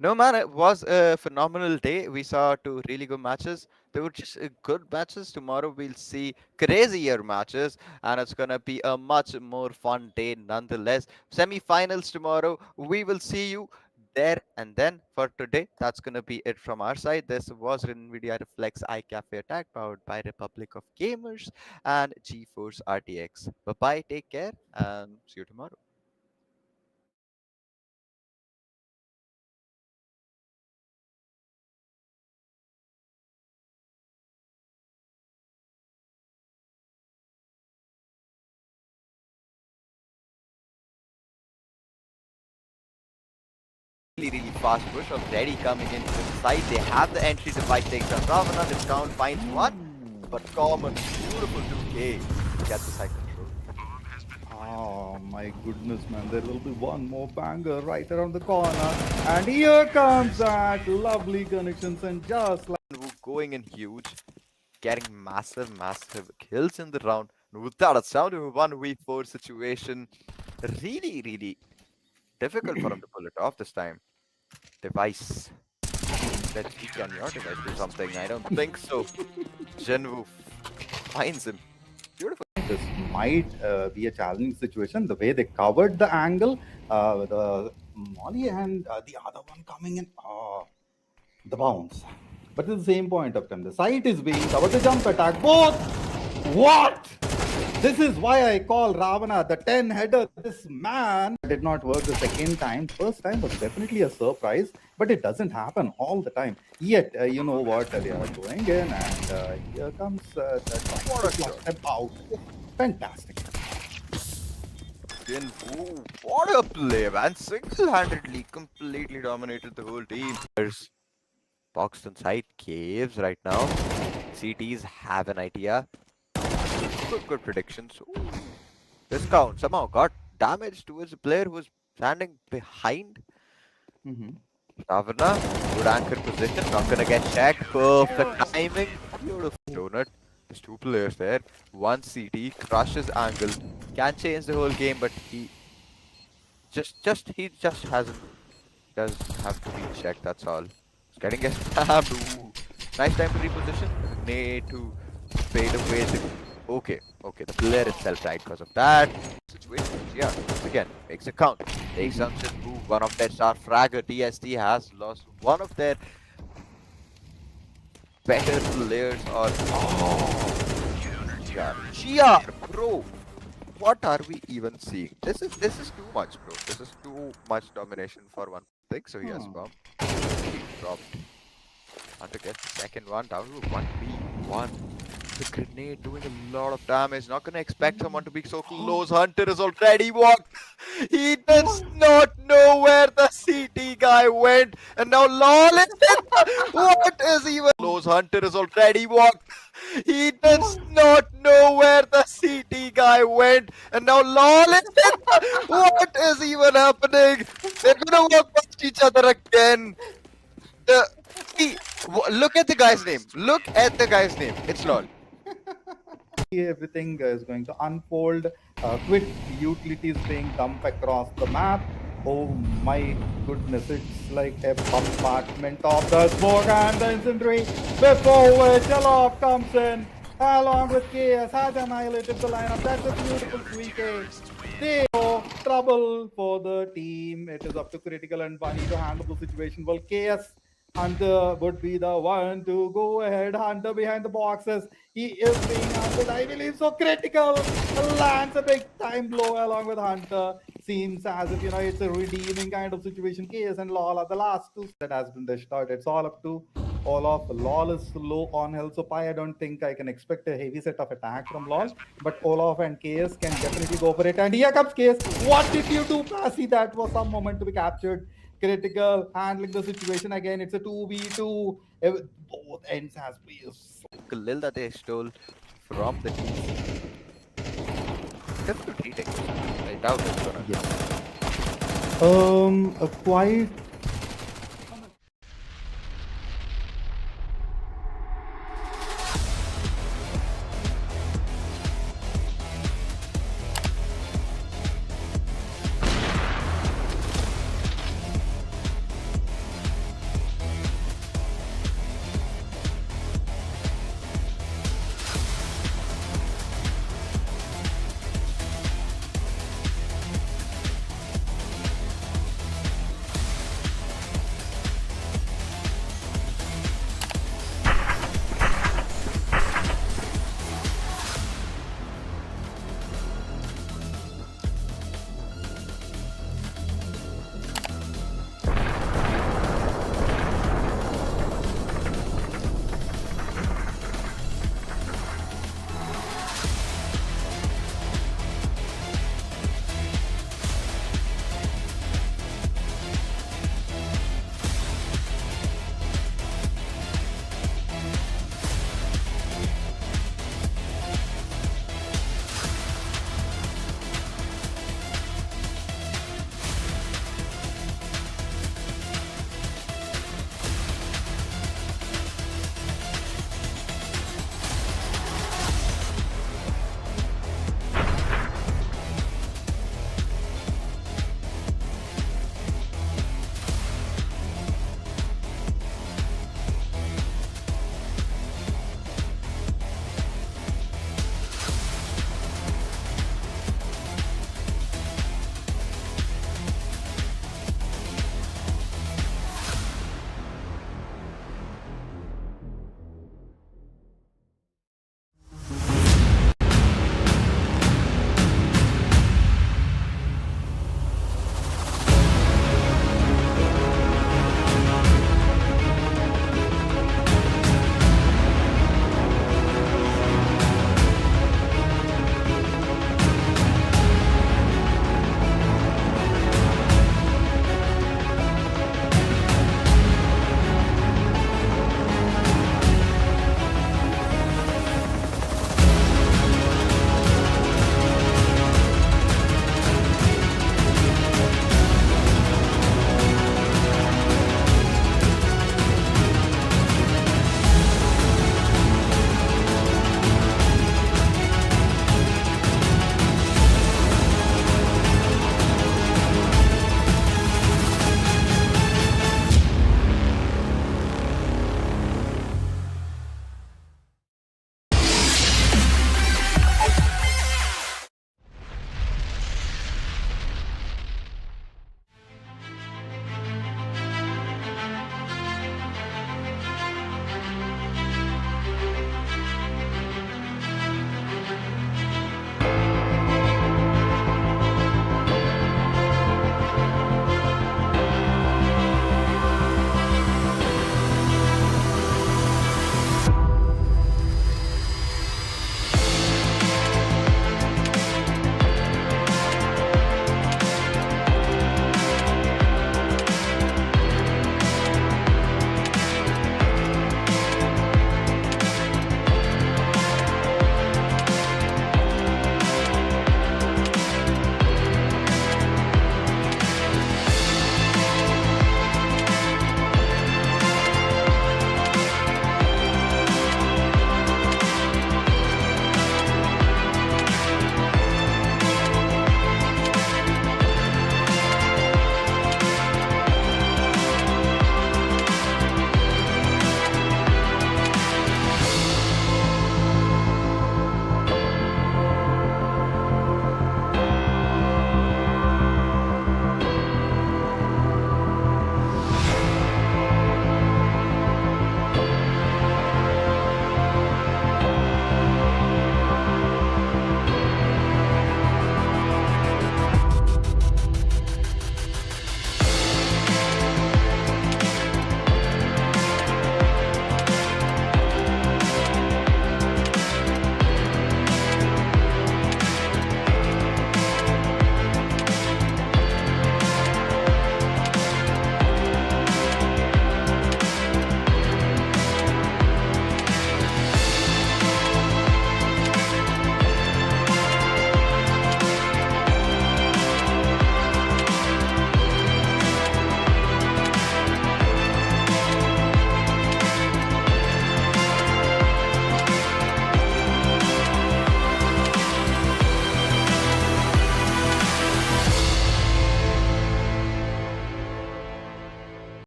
No, man, it was a phenomenal day. We saw two really good matches. They were just good matches. Tomorrow we'll see crazier matches, and it's gonna be a much more fun day nonetheless. Semi-finals tomorrow. We will see you there. And then for today, that's gonna be it from our side. This was NVIDIA Reflex iCafe Attack powered by Republic of Gamers and GeForce RTX. Bye bye. Take care, and see you tomorrow. Really fast push already coming into the side. They have the entry to fight takes down Ravana. Discount finds one, but common, beautiful 2K gets the side control. Oh my goodness, man. There will be one more banger right around the corner. And here comes that lovely connections. And just like Wu going in huge, getting massive, massive kills in the round. And with that, it's down to a 1v4 situation. Really, really difficult for him to pull it off this time. Device. Let's see, can your device do something? I don't think so. Jinwoo finds him. Beautiful. this might be a challenging situation. The way they covered the angle, the Molly and the other one coming in, the bounce. But at the same point of time, the site is being covered, the jump attack, both. What? This is why I call Ravana the 10 header. This man did not work the second time. First time was definitely a surprise, but it doesn't happen all the time. Yet, you know what? They are going in, and here comes the What a flush shot. step out. Fantastic. Jinwoo, what a play, man. Single-handedly, completely dominated the whole team. There's boxed inside caves right now. CTs have an idea. Good predictions. Ooh. Discount somehow got damage towards a player who was standing behind Mhm. Ravana. Good anchor position. Not gonna get checked. Perfect timing. Beautiful donut. There's two players there. One CT crushes angle. Can change the whole game, but he just hasn't does have to be checked. That's all. He's getting a stabbed. Ooh. Nice time to reposition. Need to fade away the. Okay. The player itself died because of that situation. Yeah, again makes a count. Takes Mhm. some move. One of their star fragger TST has lost one of their better players. Or GR, bro. What are we even seeing? This is too much, bro. This is too much domination for one thing. So yes, Huh. bomb. He dropped. Hunter gets the second one down to 1v1. The grenade doing a lot of damage. Not gonna expect someone to be so close. Hunter is already walked. He does What? not know where the CT guy went. And now Lawless. What is even close? Hunter is already walked. He does What? not know where the CT guy went. And now Lawless. What is even happening? They're gonna walk past each other again. The see, look at the guy's name. Look at the guy's name. It's LOL. Everything is going to unfold. Quick utilities being dumped across the map. Oh my goodness, it's like a bombardment of the smoke and the incendiary before which Alof comes in along with KS has annihilated the lineup. That's a beautiful 3K. They know trouble for the team. It is up to Critical and Bunny to handle the situation. Well, KS Hunter would be the one to go ahead. Hunter behind the boxes. He is being hunted, I believe. So Critical lands a big time blow along with Hunter. Seems as if it's a redeeming kind of situation. KS and Law are the last two that has been dished out. It's all up to Olaf, LOL is low on health, so Pi, I don't think I can expect a heavy set of attack from LOL. But Olaf and KS can definitely go for it. And here comes KS. What did you do, Passy? That was some moment to be captured. Critical, handling the situation again. It's a 2v2. Both ends has players. Khalil that they stole from the teams. Difficult retake. I doubt it's gonna come. Yes. A quite